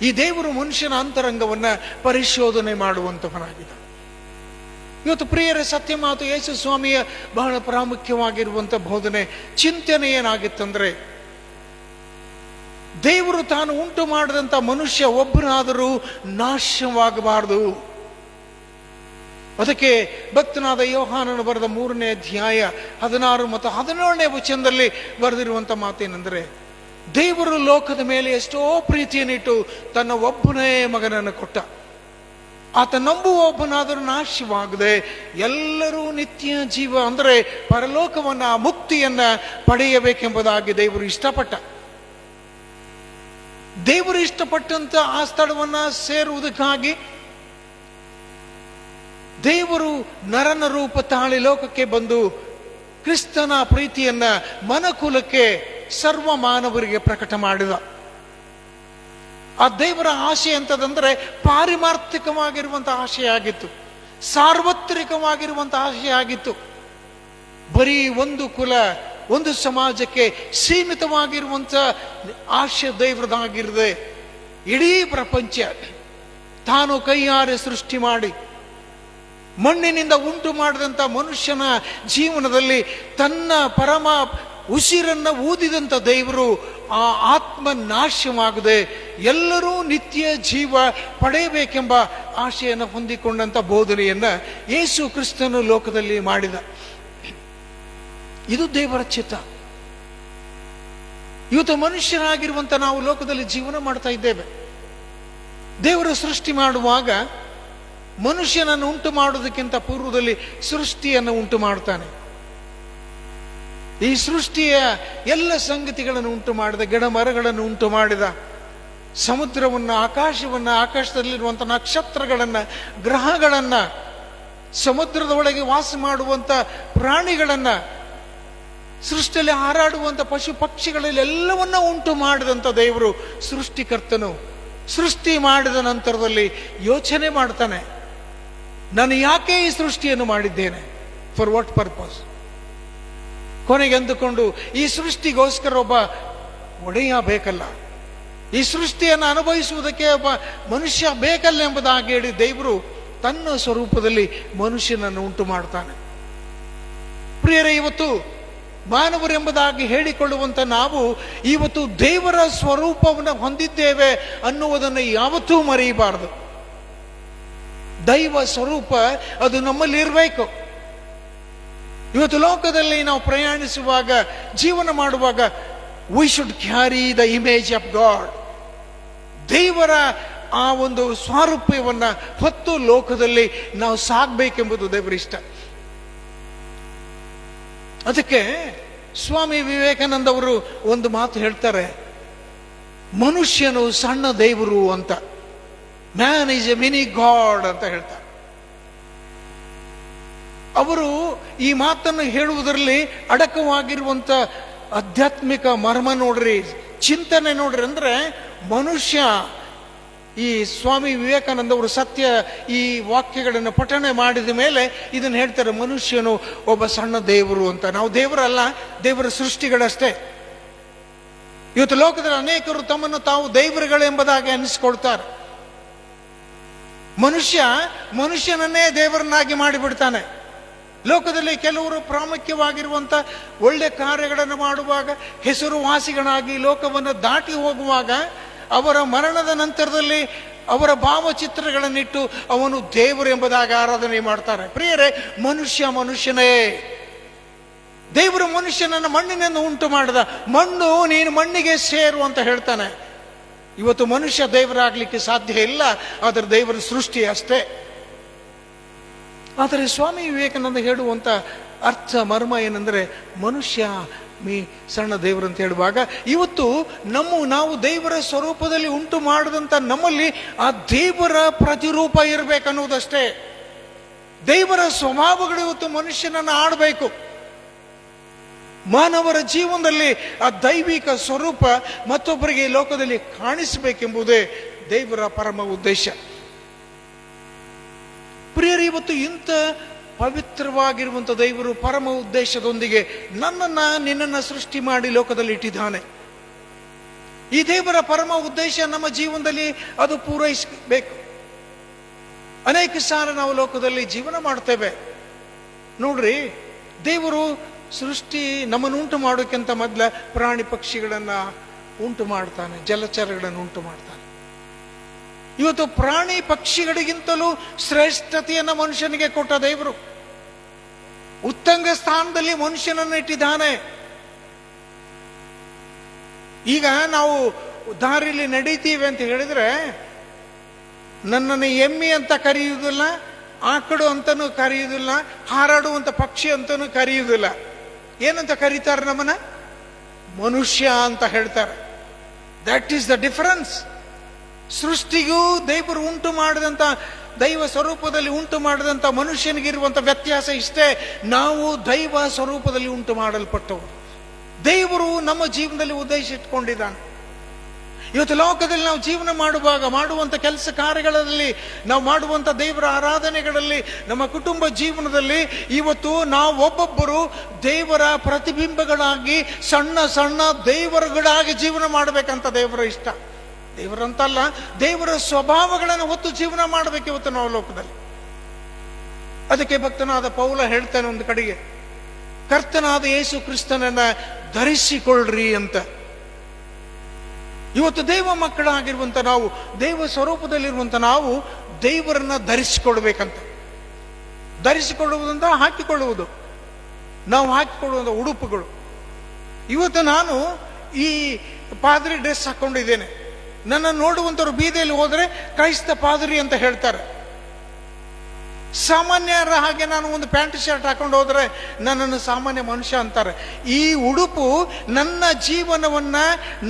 ಈ ದೇವರು ಮನುಷ್ಯನ ಅಂತರಂಗವನ್ನ ಪರಿಶೋಧನೆ ಮಾಡುವಂತವನಾಗಿದೆ. ಇವತ್ತು ಪ್ರಿಯರ ಸತ್ಯ ಮಾತು, ಯೇಸು ಸ್ವಾಮಿಯ ಬಹಳ ಪ್ರಾಮುಖ್ಯವಾಗಿರುವಂತ ಬೋಧನೆ, ಚಿಂತನೆ ಏನಾಗಿತ್ತಂದ್ರೆ, ದೇವರು ತಾನು ಉಂಟು ಮಾಡಿದಂತ ಮನುಷ್ಯ ಒಬ್ಬನಾದರೂ ನಾಶವಾಗಬಾರದು. ಅದಕ್ಕೆ ಭಕ್ತನಾದ ಯೋಹಾನನು ಬರೆದ 3ನೇ ಅಧ್ಯಾಯ 16 ಮತ್ತು 17ನೇ ವಚನದಲ್ಲಿ ಬರೆದಿರುವಂತ ಮಾತೇನೆಂದರೆ, ದೇವರು ಲೋಕದ ಮೇಲೆ ಎಷ್ಟೋ ಪ್ರೀತಿಯನ್ನಿಟ್ಟು ತನ್ನ ಒಬ್ಬನೇ ಮಗನನ್ನು ಕೊಟ್ಟ. ಆತ ನಂಬುವ ಒಬ್ಬನಾದರೂ ನಾಶವಾಗದೆ ಎಲ್ಲರೂ ನಿತ್ಯ ಜೀವ ಅಂದರೆ ಪರಲೋಕವನ್ನ, ಮುಕ್ತಿಯನ್ನ ಪಡೆಯಬೇಕೆಂಬುದಾಗಿ ದೇವರು ಇಷ್ಟಪಟ್ಟ. ದೇವರು ಇಷ್ಟಪಟ್ಟಂತ ಆ ಸ್ಥಳವನ್ನ ಸೇರುವುದಕ್ಕಾಗಿ ದೇವರು ನರನ ರೂಪ ತಾಳಿ ಲೋಕಕ್ಕೆ ಬಂದು ಕ್ರಿಸ್ತನ ಪ್ರೀತಿಯನ್ನ ಮನಕುಲಕ್ಕೆ ಸರ್ವ ಮಾನವರಿಗೆ ಪ್ರಕಟ ಮಾಡಿದ. ಆ ದೇವರ ಆಶೆ ಅಂತದಂದ್ರೆ ಪಾರಿಮಾರ್ಥಿಕವಾಗಿರುವಂತಹ ಆಶೆಯಾಗಿತ್ತು, ಸಾರ್ವತ್ರಿಕವಾಗಿರುವಂತಹ ಆಶೆಯಾಗಿತ್ತು. ಬರೀ ಒಂದು ಕುಲ, ಒಂದು ಸಮಾಜಕ್ಕೆ ಸೀಮಿತವಾಗಿರುವಂತ ಆಶೆ ದೇವರದಾಗಿರದೆ ಇಡೀ ಪ್ರಪಂಚ ತಾನು ಕೈಯಾರೆ ಸೃಷ್ಟಿ ಮಾಡಿ ಮಣ್ಣಿನಿಂದ ಉಂಟು ಮಾಡಿದಂಥ ಮನುಷ್ಯನ ಜೀವನದಲ್ಲಿ ತನ್ನ ಪರಮ ಉಸಿರನ್ನ ಊದಿದಂಥ ದೇವರು ಆ ಆತ್ಮ ನಾಶವಾಗದೆ ಎಲ್ಲರೂ ನಿತ್ಯ ಜೀವ ಪಡೆಯಬೇಕೆಂಬ ಆಶೆಯನ್ನು ಹೊಂದಿಕೊಂಡಂಥ ಬೋಧನೆಯನ್ನ ಯೇಸು ಕ್ರಿಸ್ತನು ಲೋಕದಲ್ಲಿ ಮಾಡಿದ. ಇದು ದೇವರ ಚಿತ್ತ. ಇವತ್ತು ಮನುಷ್ಯರಾಗಿರುವಂತ ನಾವು ಲೋಕದಲ್ಲಿ ಜೀವನ ಮಾಡ್ತಾ ಇದ್ದೇವೆ. ದೇವರು ಸೃಷ್ಟಿ ಮಾಡುವಾಗ ಮನುಷ್ಯನನ್ನು ಉಂಟು ಮಾಡುವುದಕ್ಕಿಂತ ಪೂರ್ವದಲ್ಲಿ ಸೃಷ್ಟಿಯನ್ನು ಉಂಟು ಮಾಡ್ತಾನೆ. ಈ ಸೃಷ್ಟಿಯ ಎಲ್ಲ ಸಂಗತಿಗಳನ್ನು ಉಂಟು ಮಾಡಿದ, ಗಿಡ ಮರಗಳನ್ನು ಉಂಟು ಮಾಡಿದ, ಸಮುದ್ರವನ್ನ, ಆಕಾಶವನ್ನ, ಆಕಾಶದಲ್ಲಿರುವಂಥ ನಕ್ಷತ್ರಗಳನ್ನ, ಗ್ರಹಗಳನ್ನ, ಸಮುದ್ರದ ಒಳಗೆ ವಾಸ ಮಾಡುವಂತ ಪ್ರಾಣಿಗಳನ್ನ, ಸೃಷ್ಟಿಯಲ್ಲಿ ಹಾರಾಡುವಂತ ಪಶು ಪಕ್ಷಿಗಳಲ್ಲಿ ಎಲ್ಲವನ್ನ ಉಂಟು ಮಾಡಿದಂಥ ದೇವರು ಸೃಷ್ಟಿಕರ್ತನು. ಸೃಷ್ಟಿ ಮಾಡಿದ ನಂತರದಲ್ಲಿ ಯೋಚನೆ ಮಾಡ್ತಾನೆ, ನಾನು ಯಾಕೆ ಈ ಸೃಷ್ಟಿಯನ್ನು ಮಾಡಿದ್ದೇನೆ, ಫಾರ್ ವಾಟ್ ಪರ್ಪಸ್. ಕೊನೆಗೆ ಅಂದುಕೊಂಡು ಈ ಸೃಷ್ಟಿಗೋಸ್ಕರ ಒಬ್ಬ ಒಡೆಯ ಬೇಕಲ್ಲ, ಈ ಸೃಷ್ಟಿಯನ್ನು ಅನುಭವಿಸುವುದಕ್ಕೆ ಒಬ್ಬ ಮನುಷ್ಯ ಬೇಕಲ್ಲ ಎಂಬುದಾಗಿ ಹೇಳಿ ದೇವರು ತನ್ನ ಸ್ವರೂಪದಲ್ಲಿ ಮನುಷ್ಯನನ್ನು ಉಂಟು ಮಾಡ್ತಾನೆ. ಪ್ರಿಯರೇ, ಇವತ್ತು ಮಾನವರೆಂಬುದಾಗಿ ಹೇಳಿಕೊಳ್ಳುವಂತ ನಾವು ಇವತ್ತು ದೇವರ ಸ್ವರೂಪವನ್ನು ಹೊಂದಿದ್ದೇವೆ ಅನ್ನುವುದನ್ನು ಯಾವತ್ತೂ ಮರೆಯಬಾರದು. ದೈವ ಸ್ವರೂಪ ಅದು ನಮ್ಮಲ್ಲಿ ಇರಬೇಕು. ಇವತ್ತು ಲೋಕದಲ್ಲಿ ನಾವು ಪ್ರಯಾಣಿಸುವಾಗ, ಜೀವನ ಮಾಡುವಾಗ, we should carry the image of god. ದೇವರ ಆ ಒಂದು ಸ್ವಾರೂಪ್ಯವನ್ನ ಹೊತ್ತು ಲೋಕದಲ್ಲಿ ನಾವು ಸಾಗಬೇಕೆಂಬುದು ದೇವರ ಇಷ್ಟ. ಅದಕ್ಕೆ ಸ್ವಾಮಿ ವಿವೇಕಾನಂದ ಅವರು ಒಂದು ಮಾತು ಹೇಳ್ತಾರೆ, ಮನುಷ್ಯನು ಸಣ್ಣ ದೇವರು ಅಂತ. Man is A mini god ಅಂತ ಹೇಳ್ತಾರೆ. ಅವರು ಈ ಮಾತನ್ನು ಹೇಳುವುದರಲ್ಲಿ ಅಡಕವಾಗಿರುವಂತ ಆಧ್ಯಾತ್ಮಿಕ ಮರ್ಮ ನೋಡ್ರಿ, ಚಿಂತನೆ ನೋಡ್ರಿ. ಅಂದ್ರೆ ಮನುಷ್ಯ, ಈ ಸ್ವಾಮಿ ವಿವೇಕಾನಂದ ಅವರು ಸತ್ಯ ಈ ವಾಕ್ಯಗಳನ್ನು ಪಠಣೆ ಮಾಡಿದ ಮೇಲೆ ಇದನ್ನು ಹೇಳ್ತಾರೆ, ಮನುಷ್ಯನು ಒಬ್ಬ ಸಣ್ಣ ದೇವರು ಅಂತ. ನಾವು ದೇವರಲ್ಲ, ದೇವರ ಸೃಷ್ಟಿಗಳಷ್ಟೇ. ಇವತ್ತು ಲೋಕದಲ್ಲಿ ಅನೇಕರು ತಮ್ಮನ್ನು ತಾವು ದೇವರುಗಳೆಂಬುದಾಗಿ ಅನಿಸ್ಕೊಳ್ತಾರೆ. ಮನುಷ್ಯನನ್ನೇ ದೇವರನ್ನಾಗಿ ಮಾಡಿಬಿಡ್ತಾನೆ. ಲೋಕದಲ್ಲಿ ಕೆಲವರು ಪ್ರಾಮುಖ್ಯವಾಗಿರುವಂತ ಒಳ್ಳೆ ಕಾರ್ಯಗಳನ್ನು ಮಾಡುವಾಗ, ಹೆಸರುವಾಸಿಗಳಾಗಿ ಲೋಕವನ್ನು ದಾಟಿ ಹೋಗುವಾಗ, ಅವರ ಮರಣದ ನಂತರದಲ್ಲಿ ಅವರ ಭಾವಚಿತ್ರಗಳನ್ನಿಟ್ಟು ಅವನು ದೇವರು ಎಂಬುದಾಗಿ ಆರಾಧನೆ ಮಾಡ್ತಾರೆ. ಪ್ರಿಯರೇ, ಮನುಷ್ಯನೇ. ದೇವರು ಮನುಷ್ಯನನ್ನು ಮಣ್ಣಿನಿಂದ ಉಂಟು ಮಾಡಿದ. ಮಣ್ಣು, ನೀನು ಮಣ್ಣಿಗೆ ಸೇರು ಅಂತ ಹೇಳ್ತಾನೆ. ಇವತ್ತು ಮನುಷ್ಯ ದೇವರಾಗ್ಲಿಕ್ಕೆ ಸಾಧ್ಯ ಇಲ್ಲ, ಆದರೆ ದೇವರ ಸೃಷ್ಟಿ ಅಷ್ಟೇ. ಆದರೆ ಸ್ವಾಮಿ ವಿವೇಕಾನಂದ ಹೇಳುವಂತ ಅರ್ಥ ಮರ್ಮ ಏನಂದ್ರೆ, ಮನುಷ್ಯ ಸಣ್ಣ ದೇವರು ಅಂತ ಹೇಳುವಾಗ, ಇವತ್ತು ನಾವು ದೇವರ ಸ್ವರೂಪದಲ್ಲಿ ಉಂಟು ಮಾಡಿದಂತ ನಮ್ಮಲ್ಲಿ ಆ ದೇವರ ಪ್ರತಿರೂಪ ಇರಬೇಕನ್ನುವುದಷ್ಟೇ. ದೇವರ ಸ್ವಭಾವಗಳು ಇವತ್ತು ಮನುಷ್ಯನನ್ನು ಆಡಬೇಕು. ಮಾನವರ ಜೀವನದಲ್ಲಿ ಆ ದೈವಿಕ ಸ್ವರೂಪ ಮತ್ತೊಬ್ಬರಿಗೆ ಈ ಲೋಕದಲ್ಲಿ ಕಾಣಿಸಬೇಕೆಂಬುದೇ ದೇವರ ಪರಮ ಉದ್ದೇಶ. ಪ್ರಿಯರು, ಇವತ್ತು ಇಂಥ ಪವಿತ್ರವಾಗಿರುವಂಥ ದೇವರು ಪರಮ ಉದ್ದೇಶದೊಂದಿಗೆ ನಿನ್ನನ್ನು ಸೃಷ್ಟಿ ಮಾಡಿ ಲೋಕದಲ್ಲಿ ಇಟ್ಟಿದ್ದಾನೆ. ಈ ದೇವರ ಪರಮ ಉದ್ದೇಶ ನಮ್ಮ ಜೀವನದಲ್ಲಿ ಅದು ಪೂರೈಸಬೇಕು. ಅನೇಕ ಸಾರ ನಾವು ಲೋಕದಲ್ಲಿ ಜೀವನ ಮಾಡ್ತೇವೆ. ನೋಡ್ರಿ, ದೇವರು ಸೃಷ್ಟಿ ನಮ್ಮನ್ನು ಉಂಟು ಮಾಡೋಕ್ಕಿಂತ ಮೊದಲ ಪ್ರಾಣಿ ಪಕ್ಷಿಗಳನ್ನ ಉಂಟು ಮಾಡ್ತಾನೆ, ಜಲಚರಗಳನ್ನು ಉಂಟು ಮಾಡ್ತಾನೆ. ಇವತ್ತು ಪ್ರಾಣಿ ಪಕ್ಷಿಗಳಿಗಿಂತಲೂ ಶ್ರೇಷ್ಠತೆಯನ್ನ ಮನುಷ್ಯನಿಗೆ ಕೊಟ್ಟ ದೇವರು. ಉತ್ತಂಗ ಸ್ಥಾನದಲ್ಲಿ ಮನುಷ್ಯನನ್ನು ಇಟ್ಟಿದ್ದಾನೆ. ಈಗ ನಾವು ದಾರಿಯಲ್ಲಿ ನಡೀತೀವಿ ಅಂತ ಹೇಳಿದ್ರೆ, ನನ್ನನ್ನು ಎಮ್ಮೆ ಅಂತ ಕರೆಯುವುದಿಲ್ಲ, ಆಕಡು ಅಂತನೂ ಕರೆಯುವುದಿಲ್ಲ, ಹಾರಾಡುವಂತ ಪಕ್ಷಿ ಅಂತನೂ ಕರೆಯುವುದಿಲ್ಲ. ಏನಂತ ಕರೀತಾರೆ? ನಮ್ಮನ್ನ ಮನುಷ್ಯ ಅಂತ ಹೇಳ್ತಾರೆ. That is the difference. ಸೃಷ್ಟಿಗೂ ದೇವರು ಉಂಟು ಮಾಡಿದಂತ, ದೈವ ಸ್ವರೂಪದಲ್ಲಿ ಉಂಟು ಮಾಡಿದಂತ ಮನುಷ್ಯನಿಗಿರುವಂತ ವ್ಯತ್ಯಾಸ ಇಷ್ಟೇ. ನಾವು ದೈವ ಸ್ವರೂಪದಲ್ಲಿ ಉಂಟು ಮಾಡಲ್ಪಟ್ಟವರು. ದೇವರು ನಮ್ಮ ಜೀವನದಲ್ಲಿ ಉದ್ದೇಶ ಇಟ್ಕೊಂಡಿದ್ದಾನೆ. ಇವತ್ತು ಲೋಕದಲ್ಲಿ ನಾವು ಜೀವನ ಮಾಡುವಂಥ ಕೆಲಸ ಕಾರ್ಯಗಳಲ್ಲಿ, ನಾವು ಮಾಡುವಂಥ ದೇವರ ಆರಾಧನೆಗಳಲ್ಲಿ, ನಮ್ಮ ಕುಟುಂಬ ಜೀವನದಲ್ಲಿ ಇವತ್ತು ನಾವು ಒಬ್ಬೊಬ್ಬರು ದೇವರ ಪ್ರತಿಬಿಂಬಗಳಾಗಿ, ಸಣ್ಣ ಸಣ್ಣ ದೇವರುಗಳಾಗಿ ಜೀವನ ಮಾಡಬೇಕಂತ ದೇವರ ಇಷ್ಟ. ದೇವರಂತಲ್ಲ, ದೇವರ ಸ್ವಭಾವಗಳನ್ನು ಹೊತ್ತು ಜೀವನ ಮಾಡಬೇಕು ಇವತ್ತು ನಾವು ಲೋಕದಲ್ಲಿ. ಅದಕ್ಕೆ ಭಕ್ತನಾದ ಪೌಲ ಹೇಳ್ತಾನೆ ಒಂದು ಕಡೆಗೆ, ಕರ್ತನಾದ ಯೇಸು ಕ್ರಿಸ್ತನನ್ನ ಧರಿಸಿಕೊಳ್ಳ್ರಿ ಅಂತ. ಇವತ್ತು ದೇವ ಮಕ್ಕಳಾಗಿರುವಂತ ನಾವು, ದೇವ ಸ್ವರೂಪದಲ್ಲಿರುವಂತ ನಾವು ದೇವರನ್ನ ಧರಿಸಿಕೊಳ್ಬೇಕಂತ. ಧರಿಸಿಕೊಳ್ಳುವುದಂತ ಹಾಕಿಕೊಳ್ಳುವುದು, ನಾವು ಹಾಕಿಕೊಳ್ಳುವಂತ ಉಡುಪುಗಳು. ಇವತ್ತು ನಾನು ಈ ಪಾದ್ರಿ ಡ್ರೆಸ್ ಹಾಕೊಂಡಿದ್ದೇನೆ. ನನ್ನ ನೋಡುವಂಥವ್ರು ಬೀದಿಯಲ್ಲಿ ಹೋದರೆ ಕ್ರೈಸ್ತ ಪಾದ್ರಿ ಅಂತ ಹೇಳ್ತಾರೆ. ಸಾಮಾನ್ಯರ ಹಾಗೆ ನಾನು ಒಂದು ಪ್ಯಾಂಟ್ ಶರ್ಟ್ ಹಾಕೊಂಡು ಹೋದ್ರೆ ನನ್ನನ್ನು ಸಾಮಾನ್ಯ ಮನುಷ್ಯ ಅಂತಾರೆ. ಈ ಉಡುಪು ನನ್ನ ಜೀವನವನ್ನ,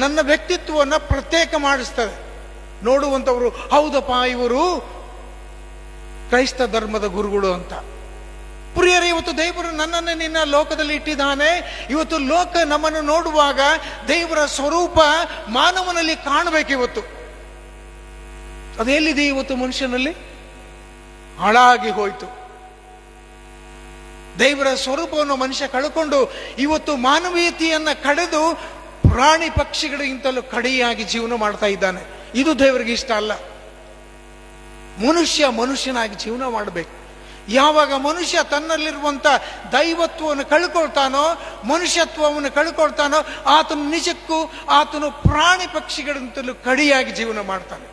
ನನ್ನ ವ್ಯಕ್ತಿತ್ವವನ್ನ ಪ್ರತ್ಯೇಕ ಮಾಡಿಸ್ತದೆ. ನೋಡುವಂಥವ್ರು ಹೌದಪ್ಪ ಇವರು ಕ್ರೈಸ್ತ ಧರ್ಮದ ಗುರುಗಳು ಅಂತ. ಪ್ರಿಯರೇ, ಇವತ್ತು ದೇವರು ನನ್ನನ್ನು ನಿನ್ನ ಲೋಕದಲ್ಲಿ ಇಟ್ಟಿದ್ದಾನೆ. ಇವತ್ತು ಲೋಕ ನಮ್ಮನ್ನು ನೋಡುವಾಗ ದೇವರ ಸ್ವರೂಪ ಮಾನವನಲ್ಲಿ ಕಾಣಬೇಕು. ಇವತ್ತು ಅದೆಲ್ಲಿದೆ? ಇವತ್ತು ಮನುಷ್ಯನಲ್ಲಿ ಹಾಳಾಗಿ ಹೋಯಿತು. ದೇವರ ಸ್ವರೂಪವನ್ನು ಮನುಷ್ಯ ಕಳ್ಕೊಂಡು ಇವತ್ತು ಮಾನವೀಯತೆಯನ್ನ ಕಡೆದು ಪ್ರಾಣಿ ಪಕ್ಷಿಗಳಿಗಿಂತಲೂ ಕಡೆಯಾಗಿ ಜೀವನ ಮಾಡ್ತಾ ಇದ್ದಾನೆ. ಇದು ದೇವರಿಗೆ ಇಷ್ಟ ಅಲ್ಲ. ಮನುಷ್ಯನಾಗಿ ಜೀವನ ಮಾಡಬೇಕು. ಯಾವಾಗ ಮನುಷ್ಯ ತನ್ನಲ್ಲಿರುವಂತ ದೈವತ್ವವನ್ನು ಕಳ್ಕೊಳ್ತಾನೋ, ಮನುಷ್ಯತ್ವವನ್ನು ಕಳ್ಕೊಳ್ತಾನೋ, ಆತನು ನಿಜಕ್ಕೂ ಆತನು ಪ್ರಾಣಿ ಪಕ್ಷಿಗಳಿಗಿಂತಲೂ ಕಡೆಯಾಗಿ ಜೀವನ ಮಾಡ್ತಾನೆ.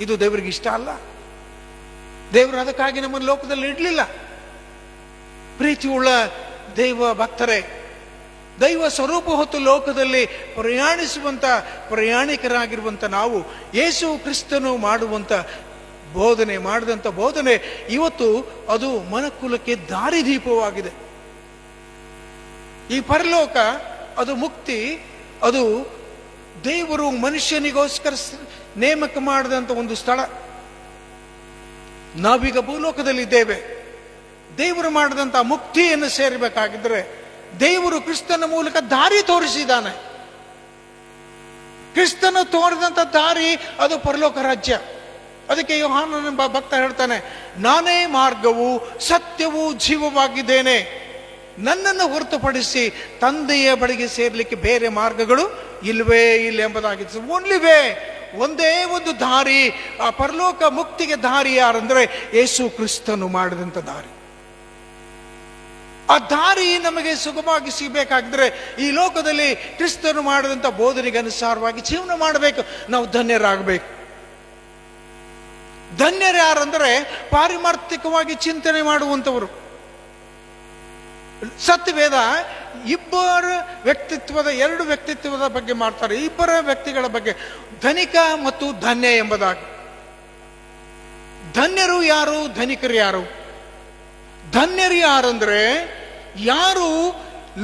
ಇದು ದೇವರಿಗೆ ಇಷ್ಟ ಅಲ್ಲ. ದೇವರು ಅದಕ್ಕಾಗಿ ನಮ್ಮನ್ನು ಲೋಕದಲ್ಲಿ ಇಡಲಿಲ್ಲ. ಪ್ರೀತಿಯುಳ್ಳ ದೈವ ಭಕ್ತರೇ, ದೈವ ಸ್ವರೂಪ ಹೊತ್ತು ಲೋಕದಲ್ಲಿ ಪ್ರಯಾಣಿಕರಾಗಿರುವಂತ ನಾವು ಯೇಸು ಕ್ರಿಸ್ತನು ಮಾಡಿದಂಥ ಬೋಧನೆ ಇವತ್ತು ಅದು ಮನುಕುಲಕ್ಕೆ ದಾರಿದೀಪವಾಗಿದೆ. ಈ ಪರಲೋಕ, ಅದು ಮುಕ್ತಿ, ಅದು ದೇವರು ಮನುಷ್ಯನಿಗೋಸ್ಕರ ನೇಮಕ ಮಾಡಿದಂಥ ಒಂದು ಸ್ಥಳ. ನಾವೀಗ ಭೂಲೋಕದಲ್ಲಿದ್ದೇವೆ. ದೇವರು ಮಾಡಿದಂಥ ಮುಕ್ತಿಯನ್ನು ಸೇರಬೇಕಾಗಿದ್ರೆ ದೇವರು ಕ್ರಿಸ್ತನ ಮೂಲಕ ದಾರಿ ತೋರಿಸಿದ್ದಾನೆ. ಕ್ರಿಸ್ತನು ತೋರಿದಂಥ ದಾರಿ ಅದು ಪರಲೋಕ ರಾಜ್ಯ. ಅದಕ್ಕೆ ಯೋಹಾನನ ಭಕ್ತ ಹೇಳ್ತಾನೆ, ನಾನೇ ಮಾರ್ಗವು ಸತ್ಯವೂ ಜೀವವಾಗಿದ್ದೇನೆ, ನನ್ನನ್ನು ಹೊರತುಪಡಿಸಿ ತಂದೆಯ ಬಳಿಗೆ ಸೇರ್ಲಿಕ್ಕೆ ಬೇರೆ ಮಾರ್ಗಗಳು ಇಲ್ವೇ ಇಲ್ಲ ಎಂಬುದಾಗಿತ್ತು. ಓನ್ಲಿ ವೇ, ಒಂದೇ ಒಂದು ದಾರಿ, ಆ ಪರಲೋಕ ಮುಕ್ತಿಗೆ ದಾರಿ ಯಾರಂದ್ರೆ ಯೇಸು ಕ್ರಿಸ್ತನು ಮಾಡಿದಂಥ ದಾರಿ. ಆ ದಾರಿ ನಮಗೆ ಸುಗಮವಾಗಿ ಸಿಗಬೇಕಾಗಿದ್ರೆ ಈ ಲೋಕದಲ್ಲಿ ಕ್ರಿಸ್ತನು ಮಾಡಿದಂಥ ಬೋಧನೆಗೆ ಅನುಸಾರವಾಗಿ ಜೀವನ ಮಾಡಬೇಕು. ನಾವು ಧನ್ಯರಾಗಬೇಕು. ಧನ್ಯರು ಯಾರಂದ್ರೆ ಪಾರಿಮಾರ್ಥಿಕವಾಗಿ ಚಿಂತನೆ ಮಾಡುವಂಥವರು. ಸತ್ಯವೇದ ಎರಡು ವ್ಯಕ್ತಿತ್ವದ ಬಗ್ಗೆ ಮಾಡ್ತಾರೆ. ಇಬ್ಬರ ವ್ಯಕ್ತಿಗಳ ಬಗ್ಗೆ, ಧನಿಕ ಮತ್ತು ಧನ್ಯ ಎಂಬುದಾಗಿ. ಧನ್ಯರು ಯಾರು, ಧನಿಕರು ಯಾರು? ಧನ್ಯರು ಯಾರಂದ್ರೆ ಯಾರು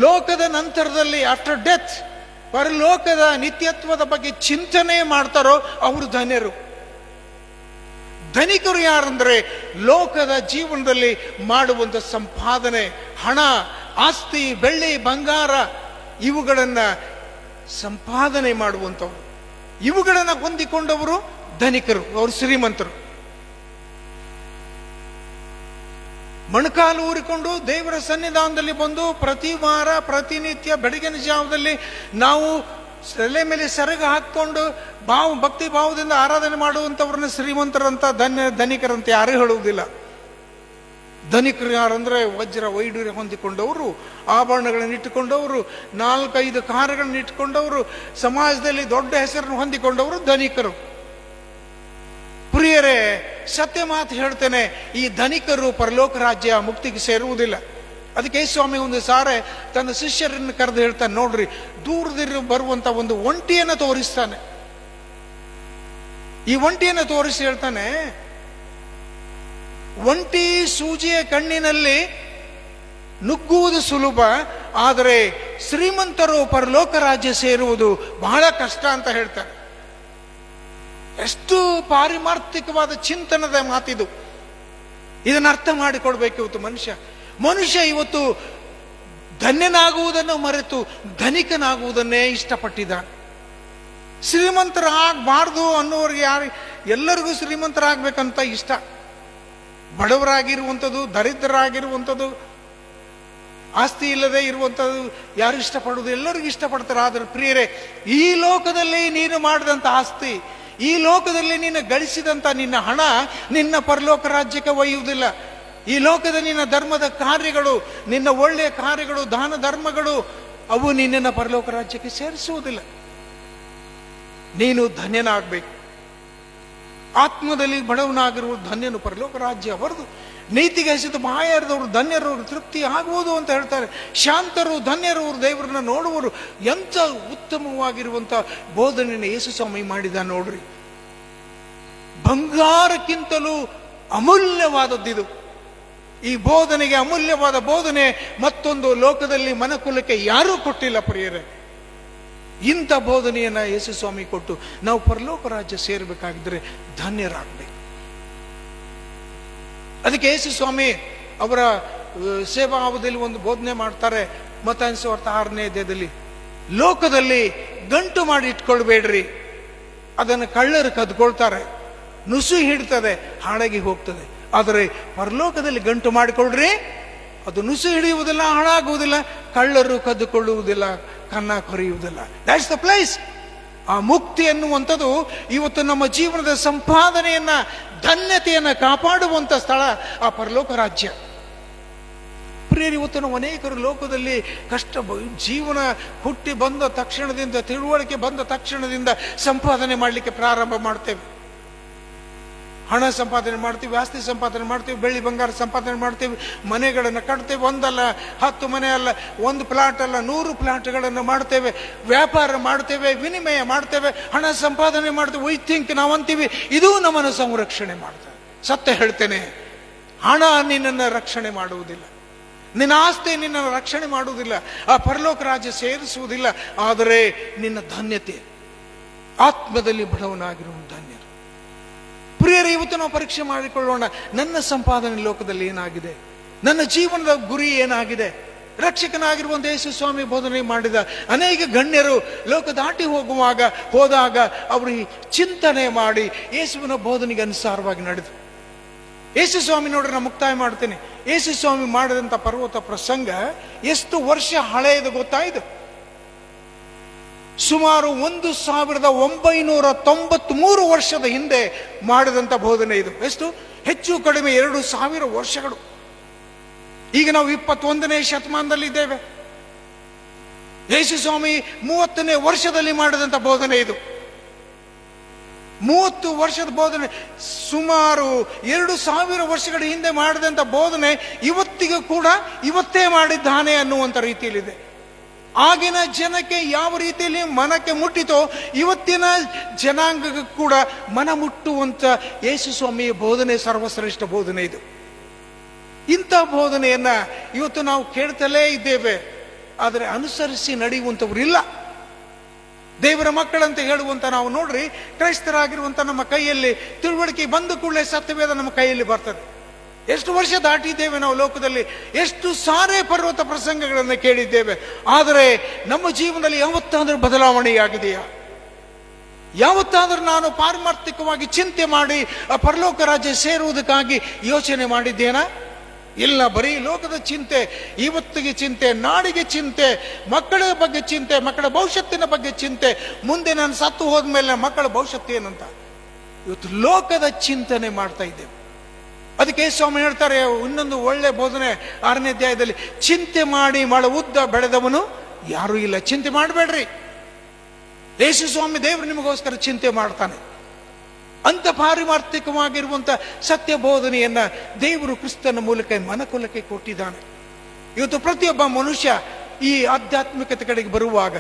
ಲೋಕದ ನಂತರದಲ್ಲಿ ಆಫ್ಟರ್ ಡೆತ್ ಪರಲೋಕದ ನಿತ್ಯತ್ವದ ಬಗ್ಗೆ ಚಿಂತನೆ ಮಾಡ್ತಾರೋ ಅವರು ಧನ್ಯರು. ಧನಿಕರು ಯಾರಂದ್ರೆ ಲೋಕದ ಜೀವನದಲ್ಲಿ ಮಾಡುವಂಥ ಸಂಪಾದನೆ, ಹಣ, ಆಸ್ತಿ, ಬೆಳ್ಳಿ, ಬಂಗಾರ ಇವುಗಳನ್ನ ಸಂಪಾದನೆ ಮಾಡುವಂಥವ್ರು, ಇವುಗಳನ್ನ ಹೊಂದಿಕೊಂಡವರು ಧನಿಕರು, ಅವರು ಶ್ರೀಮಂತರು. ಮೊಣಕಾಲು ಊರಿಕೊಂಡು ದೇವರ ಸನ್ನಿಧಾನದಲ್ಲಿ ಬಂದು ಪ್ರತಿ ವಾರ ಪ್ರತಿನಿತ್ಯ ಬೆಳಗಿನ ಜಾವದಲ್ಲಿ ನಾವು ತಲೆ ಮೇಲೆ ಸೆರಗ ಹಾಕೊಂಡು ಭಕ್ತಿ ಭಾವದಿಂದ ಆರಾಧನೆ ಮಾಡುವಂಥವ್ರನ್ನ ಶ್ರೀಮಂತರಂತ ಧನಿಕರಂತ ಯಾರೂ ಹೇಳುವುದಿಲ್ಲ. ಧನಿಕರು ಯಾರಂದ್ರೆ ವಜ್ರ ವೈಡೂರ್ಯ ಹೊಂದಿಕೊಂಡವರು, ಆಭರಣಗಳನ್ನು ಇಟ್ಟುಕೊಂಡವರು, 4-5 ಕಾರುಗಳನ್ನು ಇಟ್ಟುಕೊಂಡವರು, ಸಮಾಜದಲ್ಲಿ ದೊಡ್ಡ ಹೆಸರನ್ನು ಹೊಂದಿಕೊಂಡವರು ಧನಿಕರು. ಪ್ರಿಯರೇ, ಸತ್ಯ ಮಾತು ಹೇಳ್ತೇನೆ, ಈ ಧನಿಕರು ಪರಲೋಕ ರಾಜ್ಯ ಮುಕ್ತಿಗೆ ಸೇರುವುದಿಲ್ಲ. ಅದಕ್ಕೆ ಸ್ವಾಮಿ ಒಂದು ಸಾರೆ ತನ್ನ ಶಿಷ್ಯರನ್ನು ಕರೆದು ಹೇಳ್ತಾನೆ, ನೋಡ್ರಿ, ದೂರದಲ್ಲಿ ಬರುವಂತ ಒಂದು ಒಂಟಿಯನ್ನು ತೋರಿಸ್ತಾನೆ. ಈ ಒಂಟಿಯನ್ನು ತೋರಿಸಿ ಹೇಳ್ತಾನೆ, ಒಂಟಿ ಸೂಜಿಯ ಕಣ್ಣಿನಲ್ಲಿ ನುಗ್ಗುವುದು ಸುಲಭ, ಆದರೆ ಶ್ರೀಮಂತರು ಪರಲೋಕ ರಾಜ್ಯ ಸೇರುವುದು ಬಹಳ ಕಷ್ಟ ಅಂತ ಹೇಳ್ತಾರೆ. ಎಷ್ಟು ಪಾರಿಮಾರ್ಥಿಕವಾದ ಚಿಂತನದ ಮಾತಿದು. ಇದನ್ನು ಅರ್ಥ ಮಾಡಿಕೊಡ್ಬೇಕು ಇವತ್ತು ಮನುಷ್ಯ ಇವತ್ತು ಧನ್ಯನಾಗುವುದನ್ನು ಮರೆತು ಧನಿಕನಾಗುವುದನ್ನೇ ಇಷ್ಟಪಟ್ಟಿದ್ದಾನೆ. ಶ್ರೀಮಂತರಾಗಬಾರ್ದು ಅನ್ನೋರಿಗೆ ಎಲ್ಲರಿಗೂ ಶ್ರೀಮಂತರಾಗಬೇಕಂತ ಇಷ್ಟ. ಬಡವರಾಗಿರುವಂಥದ್ದು, ದರಿದ್ರರಾಗಿರುವಂಥದ್ದು, ಆಸ್ತಿ ಇಲ್ಲದೆ ಇರುವಂಥದ್ದು ಯಾರು ಇಷ್ಟಪಡುವುದು? ಎಲ್ಲರಿಗೂ ಇಷ್ಟಪಡ್ತಾರೆ. ಆದರೆ ಪ್ರಿಯರೇ, ಈ ಲೋಕದಲ್ಲಿ ನೀನು ಮಾಡಿದಂಥ ಆಸ್ತಿ, ಈ ಲೋಕದಲ್ಲಿ ನೀನು ಗಳಿಸಿದಂಥ ನಿನ್ನ ಹಣ ನಿನ್ನ ಪರಲೋಕ ರಾಜ್ಯಕ್ಕೆ ಒಯ್ಯುವುದಿಲ್ಲ. ಈ ಲೋಕದ ನಿನ್ನ ಧರ್ಮದ ಕಾರ್ಯಗಳು, ನಿನ್ನ ಒಳ್ಳೆಯ ಕಾರ್ಯಗಳು, ದಾನ ಧರ್ಮಗಳು, ಅವು ನಿನ್ನನ್ನು ಪರಲೋಕ ರಾಜ್ಯಕ್ಕೆ ಸೇರಿಸುವುದಿಲ್ಲ. ನೀನು ಧನ್ಯನಾಗಬೇಕು. ಆತ್ಮದಲ್ಲಿ ಬಡವನಾಗಿರುವ ಧನ್ಯನು, ಪರಲೋಕ ರಾಜ್ಯ ಅವರದು. ನೀತಿಗೆ ಹಸಿದು ಬಾಯಾರದವರು ಧನ್ಯರು, ತೃಪ್ತಿ ಆಗುವುದು ಅಂತ ಹೇಳ್ತಾರೆ. ಶಾಂತರು ಧನ್ಯರು, ದೇವರನ್ನ ನೋಡುವರು. ಎಂಥ ಉತ್ತಮವಾಗಿರುವಂಥ ಬೋಧನೆಯನ್ನು ಯೇಸು ಸ್ವಾಮಿ ಮಾಡಿದ ನೋಡ್ರಿ. ಬಂಗಾರಕ್ಕಿಂತಲೂ ಅಮೂಲ್ಯವಾದದ್ದಿದು. ಈ ಬೋಧನೆಗೆ, ಅಮೂಲ್ಯವಾದ ಬೋಧನೆ ಮತ್ತೊಂದು ಲೋಕದಲ್ಲಿ ಮನಕುಲಕ್ಕೆ ಯಾರೂ ಕೊಟ್ಟಿಲ್ಲ ಪ್ರಿಯರೇ. ಇಂಥ ಬೋಧನೆಯನ್ನ ಯೇಸು ಸ್ವಾಮಿ ಕೊಟ್ಟು ನಾವು ಪರಲೋಕ ರಾಜ್ಯ ಸೇರಬೇಕಾಗಿದ್ರೆ ಧನ್ಯರಾಗಬೇಕು. ಅದಕ್ಕೆ ಯೇಸು ಸ್ವಾಮಿ ಅವರ ಸೇವಾ ಅವಧಿಯಲ್ಲಿ ಒಂದು ಬೋಧನೆ ಮಾಡ್ತಾರೆ. ಮತ್ತಾಯ ಸುವಾರ್ತೆ 6ನೇ ಅಧ್ಯಾಯದಲ್ಲಿ, ಲೋಕದಲ್ಲಿ ಗಂಟು ಮಾಡಿ ಇಟ್ಕೊಳ್ಬೇಡ್ರಿ, ಅದನ್ನು ಕಳ್ಳರು ಕದ್ಕೊಳ್ತಾರೆ, ನುಸು ಹಿಡ್ತದೆ, ಹಾಳಾಗಿ ಹೋಗ್ತದೆ. ಆದರೆ ಪರಲೋಕದಲ್ಲಿ ಗಂಟು ಮಾಡಿಕೊಳ್ಳ್ರಿ, ಅದು ನುಸು ಹಿಡಿಯುವುದಿಲ್ಲ, ಹಾಳಾಗುವುದಿಲ್ಲ, ಕಳ್ಳರು ಕದ್ದುಕೊಳ್ಳುವುದಿಲ್ಲ, ಕನ್ನ ಕೊರೆಯುವುದಿಲ್ಲ. That's the place. ಆ ಮುಕ್ತಿ ಎನ್ನುವಂಥದ್ದು ಇವತ್ತು ನಮ್ಮ ಜೀವನದ ಸಂಪಾದನೆಯನ್ನ, ಧನ್ಯತೆಯನ್ನ ಕಾಪಾಡುವಂಥ ಸ್ಥಳ ಆ ಪರಲೋಕ ರಾಜ್ಯ. ಪ್ರಿಯರು, ಇವತ್ತು ನಾವು ಅನೇಕರು ಲೋಕದಲ್ಲಿ ಕಷ್ಟ, ಜೀವನ ಹುಟ್ಟಿ ಬಂದ ತಕ್ಷಣದಿಂದ, ತಿಳುವಳಿಕೆ ಬಂದ ತಕ್ಷಣದಿಂದ ಸಂಪಾದನೆ ಮಾಡಲಿಕ್ಕೆ ಪ್ರಾರಂಭ ಮಾಡ್ತೇವೆ. ಹಣ ಸಂಪಾದನೆ ಮಾಡ್ತೀವಿ, ಆಸ್ತಿ ಸಂಪಾದನೆ ಮಾಡ್ತೀವಿ, ಬೆಳ್ಳಿ ಬಂಗಾರ ಸಂಪಾದನೆ ಮಾಡ್ತೀವಿ, ಮನೆಗಳನ್ನು ಕಟ್ತೇವೆ. ಒಂದಲ್ಲ 10 ಮನೆ ಅಲ್ಲ, 1 ಪ್ಲಾಟ್ ಅಲ್ಲ, 100 ಪ್ಲಾಟ್ಗಳನ್ನು ಮಾಡ್ತೇವೆ, ವ್ಯಾಪಾರ ಮಾಡ್ತೇವೆ, ವಿನಿಮಯ ಮಾಡ್ತೇವೆ, ಹಣ ಸಂಪಾದನೆ ಮಾಡ್ತೇವೆ. ವಿ ಥಿಂಕ್, ನಾವು ಅಂತೀವಿ ಇದು ನಮ್ಮನ್ನು ಸಂರಕ್ಷಣೆ ಮಾಡ್ತೇವೆ. ಸತ್ಯ ಹೇಳ್ತೇನೆ, ಹಣ ನಿನ್ನನ್ನು ರಕ್ಷಣೆ ಮಾಡುವುದಿಲ್ಲ, ನಿನ್ನ ಆಸ್ತಿ ನಿನ್ನನ್ನು ರಕ್ಷಣೆ ಮಾಡುವುದಿಲ್ಲ, ಆ ಪರಲೋಕ ರಾಜ್ಯ ಸೇರಿಸುವುದಿಲ್ಲ. ಆದರೆ ನಿನ್ನ ಧನ್ಯತೆ, ಆತ್ಮದಲ್ಲಿ ಬಡವನಾಗಿರುವ ಧನ್ಯರು. ಪ್ರಿಯರೇ, ಇವತ್ತು ನಾವು ಪರೀಕ್ಷೆ ಮಾಡಿಕೊಳ್ಳೋಣ. ನನ್ನ ಸಂಪಾದನೆ ಲೋಕದಲ್ಲಿ ಏನಾಗಿದೆ? ನನ್ನ ಜೀವನದ ಗುರಿ ಏನಾಗಿದೆ? ರಕ್ಷಕನಾಗಿರುವಂಥ ಯೇಸು ಸ್ವಾಮಿ ಬೋಧನೆ ಮಾಡಿದ ಅನೇಕ ಗಣ್ಯರು ಲೋಕ ದಾಟಿ ಹೋದಾಗ ಅವರು ಚಿಂತನೆ ಮಾಡಿ ಯೇಸುವಿನ ಬೋಧನೆಗೆ ಅನುಸಾರವಾಗಿ ನಡೆದರು. ಯೇಸು ಸ್ವಾಮಿ ನೋಡ್ರಿ, ನಾನು ಮುಕ್ತಾಯ ಮಾಡ್ತೇನೆ. ಯೇಸು ಸ್ವಾಮಿ ಮಾಡಿದಂಥ ಪರ್ವತ ಪ್ರಸಂಗ ಎಷ್ಟು ವರ್ಷ ಹಳೆಯದು ಗೊತ್ತಾಯಿತು? ಸುಮಾರು 1993 ವರ್ಷದ ಹಿಂದೆ ಮಾಡಿದಂಥ ಬೋಧನೆ ಇದು. ಎಷ್ಟು? ಹೆಚ್ಚು ಕಡಿಮೆ 2000 ವರ್ಷಗಳು. ಈಗ ನಾವು 21ನೇ ಶತಮಾನದಲ್ಲಿ ಇದ್ದೇವೆ. ಯೇಸು ಸ್ವಾಮಿ 30ನೇ ವರ್ಷದಲ್ಲಿ ಮಾಡಿದಂಥ ಬೋಧನೆ ಇದು. 30 ವರ್ಷದ ಬೋಧನೆ, ಸುಮಾರು 2000 ವರ್ಷಗಳ ಹಿಂದೆ ಮಾಡಿದಂಥ ಬೋಧನೆ ಇವತ್ತಿಗೂ ಕೂಡ ಇವತ್ತೇ ಮಾಡಿದ್ದಾನೆ ಅನ್ನುವಂಥ ರೀತಿಯಲ್ಲಿದೆ. ಆಗಿನ ಜನಕ್ಕೆ ಯಾವ ರೀತಿಯಲ್ಲಿ ಮನಕ್ಕೆ ಮುಟ್ಟಿತೋ ಇವತ್ತಿನ ಜನಾಂಗಕ್ಕೆ ಕೂಡ ಮನ ಮುಟ್ಟುವಂತ ಯೇಸು ಸ್ವಾಮಿಯ ಬೋಧನೆ ಸರ್ವಶ್ರೇಷ್ಠ ಬೋಧನೆ ಇದು. ಇಂಥ ಬೋಧನೆಯನ್ನ ಇವತ್ತು ನಾವು ಕೇಳ್ತಲೇ ಇದ್ದೇವೆ, ಆದರೆ ಅನುಸರಿಸಿ ನಡೆಯುವಂಥವ್ರಿಲ್ಲ. ದೇವರ ಮಕ್ಕಳಂತ ಹೇಳುವಂತ ನಾವು ನೋಡ್ರಿ, ಕ್ರೈಸ್ತರಾಗಿರುವಂತ ನಮ್ಮ ಕೈಯಲ್ಲಿ ತಿಳುವಳಿಕೆ ಬಂದ ಕೂಡಲೇ ಸತ್ಯವೇದ ನಮ್ಮ ಕೈಯಲ್ಲಿ ಬರ್ತದೆ. ಎಷ್ಟು ವರ್ಷ ದಾಟಿದ್ದೇವೆ ನಾವು ಲೋಕದಲ್ಲಿ, ಎಷ್ಟು ಸಾರೇ ಪರ್ವತ ಪ್ರಸಂಗಗಳನ್ನು ಕೇಳಿದ್ದೇವೆ. ಆದರೆ ನಮ್ಮ ಜೀವನದಲ್ಲಿ ಯಾವತ್ತಾದ್ರೂ ಬದಲಾವಣೆಯಾಗಿದೆಯಾ? ಯಾವತ್ತಾದ್ರೂ ನಾನು ಪಾರಮಾರ್ಥಿಕವಾಗಿ ಚಿಂತೆ ಮಾಡಿ ಆ ಪರಲೋಕ ರಾಜ್ಯ ಸೇರುವುದಕ್ಕಾಗಿ ಯೋಚನೆ ಮಾಡಿದ್ದೇನಾ? ಇಲ್ಲ, ಬರೀ ಲೋಕದ ಚಿಂತೆ, ಇವತ್ತಿಗೆ ಚಿಂತೆ, ನಾಡಿಗೆ ಚಿಂತೆ, ಮಕ್ಕಳ ಬಗ್ಗೆ ಚಿಂತೆ, ಮಕ್ಕಳ ಭವಿಷ್ಯತ್ತಿನ ಬಗ್ಗೆ ಚಿಂತೆ, ಮುಂದೆ ನಾನು ಸತ್ತು ಹೋದ್ಮೇಲೆ ಮಕ್ಕಳ ಭವಿಷ್ಯತ್ತು ಏನಂತ ಇವತ್ತು ಲೋಕದ ಚಿಂತನೆ ಮಾಡ್ತಾ ಇದ್ದೇವೆ. ಅದಕ್ಕೆ ಸ್ವಾಮಿ ಹೇಳ್ತಾರೆ ಇನ್ನೊಂದು ಒಳ್ಳೆ ಬೋಧನೆ 6ನೇ ಅಧ್ಯಾಯದಲ್ಲಿ, ಚಿಂತೆ ಮಾಡಿ ಮಳ ಉದ್ದ ಬೆಳೆದವನು ಯಾರೂ ಇಲ್ಲ. ಚಿಂತೆ ಮಾಡಬೇಡ್ರಿ. ಯೇಸು ಸ್ವಾಮಿ ದೇವರು ನಿಮಗೋಸ್ಕರ ಚಿಂತೆ ಮಾಡ್ತಾನೆ. ಅಂತ ಪಾರಮಾರ್ಥಿಕವಾಗಿರುವಂತ ಸತ್ಯ ಬೋಧನೆಯನ್ನ ದೇವರು ಕ್ರಿಸ್ತನ ಮೂಲಕ ಮನಕುಲಕ್ಕೆ ಕೊಟ್ಟಿದ್ದಾನೆ. ಇವತ್ತು ಪ್ರತಿಯೊಬ್ಬ ಮನುಷ್ಯ ಈ ಆಧ್ಯಾತ್ಮಿಕತೆ ಕಡೆಗೆ ಬರುವಾಗ,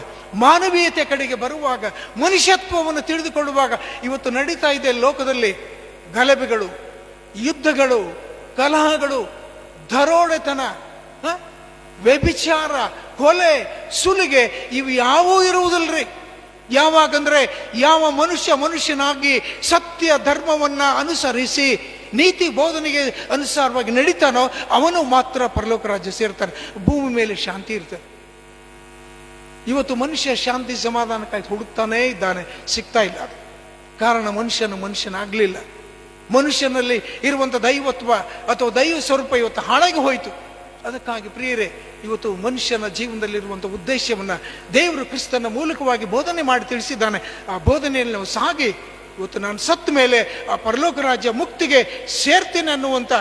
ಮಾನವೀಯತೆ ಕಡೆಗೆ ಬರುವಾಗ, ಮನುಷ್ಯತ್ವವನ್ನು ತಿಳಿದುಕೊಳ್ಳುವಾಗ ಇವತ್ತು ನಡೀತಾ ಇದೆ ಲೋಕದಲ್ಲಿ ಗಲಭೆಗಳು, ಯುದ್ಧಗಳು, ಕಲಹಗಳು, ದರೋಡೆತನ, ವ್ಯಭಿಚಾರ, ಕೊಲೆ, ಸುಲಿಗೆ, ಇವು ಯಾವೂ ಇರುವುದಿಲ್ರಿ. ಯಾವಾಗಂದ್ರೆ ಯಾವ ಮನುಷ್ಯನಾಗಿ ಸತ್ಯ ಧರ್ಮವನ್ನ ಅನುಸರಿಸಿ ನೀತಿ ಬೋಧನೆಗೆ ಅನುಸಾರವಾಗಿ ನಡೀತಾನೋ ಅವನು ಮಾತ್ರ ಪರಲೋಕ ರಾಜ್ಯ ಸೇರ್ತಾನೆ, ಭೂಮಿ ಮೇಲೆ ಶಾಂತಿ ಇರ್ತದೆ. ಇವತ್ತು ಮನುಷ್ಯ ಶಾಂತಿ ಸಮಾಧಾನಕ್ಕಾಗಿ ಹುಡುಕ್ತಾನೇ ಇದ್ದಾನೆ, ಸಿಗ್ತಾ ಇಲ್ಲ. ಕಾರಣ ಮನುಷ್ಯನಾಗಲಿಲ್ಲ. ಮನುಷ್ಯನಲ್ಲಿ ಇರುವಂಥ ದೈವತ್ವ ಅಥವಾ ದೈವ ಸ್ವರೂಪ ಇವತ್ತು ಹಾಳಾಗಿ ಹೋಯಿತು. ಅದಕ್ಕಾಗಿ ಪ್ರಿಯರೇ, ಇವತ್ತು ಮನುಷ್ಯನ ಜೀವನದಲ್ಲಿರುವಂಥ ಉದ್ದೇಶವನ್ನು ದೇವರು ಕ್ರಿಸ್ತನ ಮೂಲಕವಾಗಿ ಬೋಧನೆ ಮಾಡಿ ತಿಳಿಸಿದ್ದಾನೆ. ಆ ಬೋಧನೆಯಲ್ಲಿ ನಾವು ಸಾಗಿ ಇವತ್ತು ನಾನು ಸತ್ತ ಮೇಲೆ ಆ ಪರಲೋಕ ರಾಜ್ಯ ಮುಕ್ತಿಗೆ ಸೇರ್ತೇನೆ ಅನ್ನುವಂಥ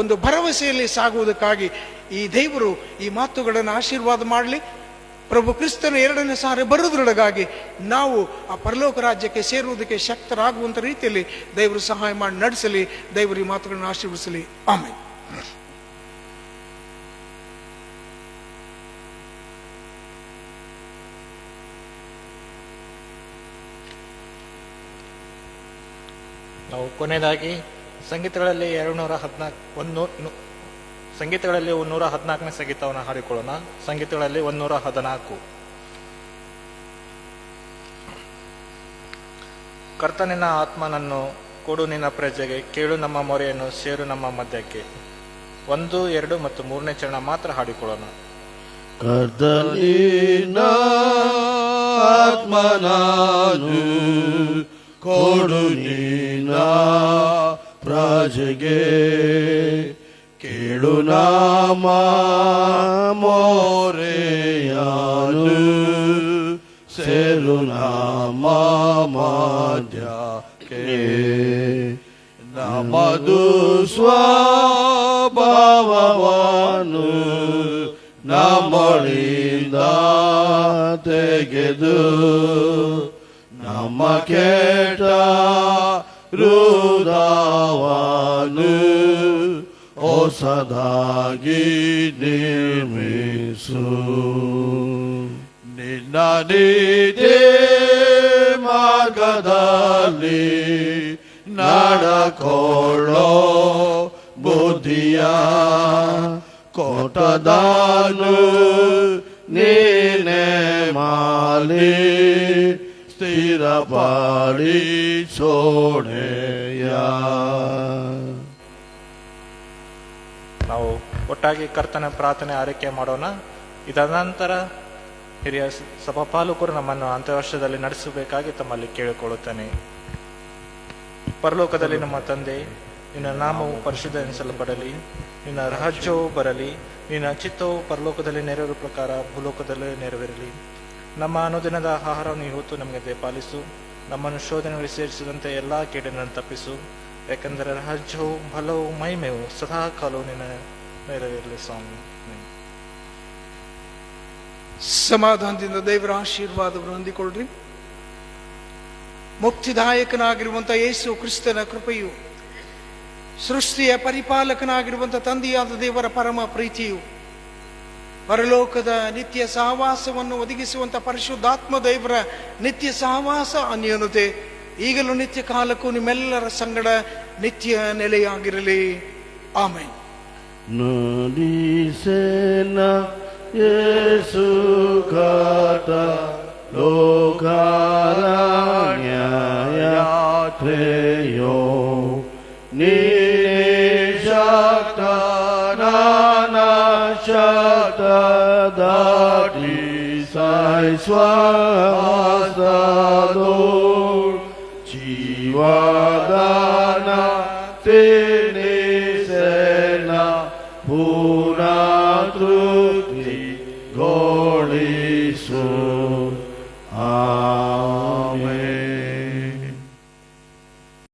ಒಂದು ಭರವಸೆಯಲ್ಲಿ ಸಾಗುವುದಕ್ಕಾಗಿ ಈ ದೇವರು ಈ ಮಾತುಗಳನ್ನು ಆಶೀರ್ವಾದ ಮಾಡಲಿ. ಪ್ರಭು ಕ್ರಿಸ್ತನ 2ನೇ ಸಾರಿ ಬರುವುದರೊಳಗಾಗಿ ನಾವು ಆ ಪರಲೋಕ ರಾಜ್ಯಕ್ಕೆ ಸೇರುವುದಕ್ಕೆ ಶಕ್ತರಾಗುವಂಥ ರೀತಿಯಲ್ಲಿ ದೇವರು ಸಹಾಯ ಮಾಡಿ ನಡೆಸಲಿ. ದೇವರು ಈ ಮಾತುಗಳನ್ನು ಆಶೀರ್ವದಿಸಲಿ. ಆಮೇಲೆ ನಾವು ಕೊನೆಯದಾಗಿ ಸಂಗೀತಗಳಲ್ಲಿ 114ನೇ ಸಂಗೀತವನ್ನು ಹಾಡಿಕೊಳ್ಳೋಣ. ಸಂಗೀತಗಳಲ್ಲಿ 114. ಕರ್ತನಿನ ಆತ್ಮನನ್ನು ಕೊಡು ನಿನ್ನ ಪ್ರಜೆಗೆ, ಕೇಳು ನಮ್ಮ ಮೊರೆಯನ್ನು, ಸೇರು ನಮ್ಮ ಮಧ್ಯಕ್ಕೆ. 1, 2 ಮತ್ತು 3ನೇ ಚರಣ ಮಾತ್ರ ಹಾಡಿಕೊಳ್ಳೋಣ. ಕರ್ತನಿನ ಆತ್ಮನನ್ನು ಕೊಡು ನಿನ್ನ ಪ್ರಜೆಗೆ, ಕೇಳು ನಮ್ಮ ಮೊರೆಯನ್ನು, ಸೇರು ನಮ್ಮ ಮಧ್ಯಕ್ಕೆ. ನಮ್ಮದು ಸ್ವಭಾವವನ್ನು ನಮ್ಮಳಿಂದ ತೆಗೆದು, ನಮ್ಮ ಕೆಟ್ಟ ಹೃದಯವನ್ನು ಹೊಸದಾಗಿ ನಿರ್ಮಿಸು. ನಿನ್ನ ನೀತಿ ಮಾರ್ಗದಲ್ಲಿ ನಡಕೊಳ್ಳೋ ಬುದ್ಧಿಯ ಕೊಟ್ಟದನು ನೀನೆ ಮಾಲಿ, ಸ್ಥಿರಪಡಿ ಸೋಣೆಯ. ನಾವು ಒಟ್ಟಾಗಿ ಕರ್ತನ ಪ್ರಾರ್ಥನೆ ಆರೈಕೆ ಮಾಡೋಣ. ಇದಾದ ನಂತರ ಹಿರಿಯ ಸಭಾಪಾಲಕರು ನಮ್ಮನ್ನು ಅಂತರ್ವರ್ಷದಲ್ಲಿ ನಡೆಸಬೇಕಾಗಿ ತಮ್ಮಲ್ಲಿ ಕೇಳಿಕೊಳ್ಳುತ್ತೇನೆ. ಪರಲೋಕದಲ್ಲಿ ನಮ್ಮ ತಂದೆ, ನಿನ್ನ ನಾಮವು ಪರಿಶುದ್ಧ ಎನಿಸಲ್ಪಡಲಿ, ನಿನ್ನ ರಾಜ್ಯವು ಬರಲಿ, ನಿನ್ನ ಚಿತ್ತವು ಪರಲೋಕದಲ್ಲಿ ನೆರವೇರುವ ಪ್ರಕಾರ ಭೂಲೋಕದಲ್ಲಿ ನೆರವೇರಲಿ. ನಮ್ಮ ಅನುದಿನದ ಆಹಾರವನ್ನು ಇವತ್ತು ನಮಗೆ ದಯಪಾಲಿಸು. ನಮ್ಮನ್ನು ಶೋಧನೆಗಳಿಗೆ ಸೇರಿಸಿದಂತೆ ಎಲ್ಲ ಕೇಡನ್ನು ತಪ್ಪಿಸು. ಯಾಕೆಂದರೆ ರಾಜ್ಯವು ಬಲವು ಮಹಿಮೆಯು ಸದಾ ಕಾಲವು ನಿನ್ನ ನೆರವೇರಲಿ ಸ್ವಾಮಿ. ಸಮಾಧಾನದಿಂದ ದೇವರ ಆಶೀರ್ವಾದವನ್ನು ಹೊಂದಿಕೊಳ್ಳ್ರಿ. ಮುಕ್ತಿದಾಯಕನಾಗಿರುವಂಥ ಯೇಸು ಕ್ರಿಸ್ತನ ಕೃಪೆಯು, ಸೃಷ್ಟಿಯ ಪರಿಪಾಲಕನಾಗಿರುವಂಥ ತಂದೆಯಾದ ದೇವರ ಪರಮ ಪ್ರೀತಿಯು, ಪರಲೋಕದ ನಿತ್ಯ ಸಹವಾಸವನ್ನು ಒದಗಿಸುವಂಥ ಪರಿಶುದ್ಧಾತ್ಮ ದೇವರ ನಿತ್ಯ ಸಹವಾಸ ಅನ್ಯೋನ್ಯತೆ ಈಗಲೂ ನಿತ್ಯ ಕಾಲಕ್ಕೂ ನಿಮ್ಮೆಲ್ಲರ ಸಂಗಡ ನಿತ್ಯ ನೆಲೆಯಾಗಿರಲಿ. ಆಮೆನ್. ನುಡಿಸೇನ ಯೇಸು ಕರ್ತ ಲೋಕಾರಣ್ಯಯಾತ್ರೆಯೋ, ನೀನೇ ಶಕ್ತ ನಾನಾಶಕ್ತ ದಾಟಿ ಸಾಯಿಸ್ವಾದೋ, ಜೀವದಾನ ತೇ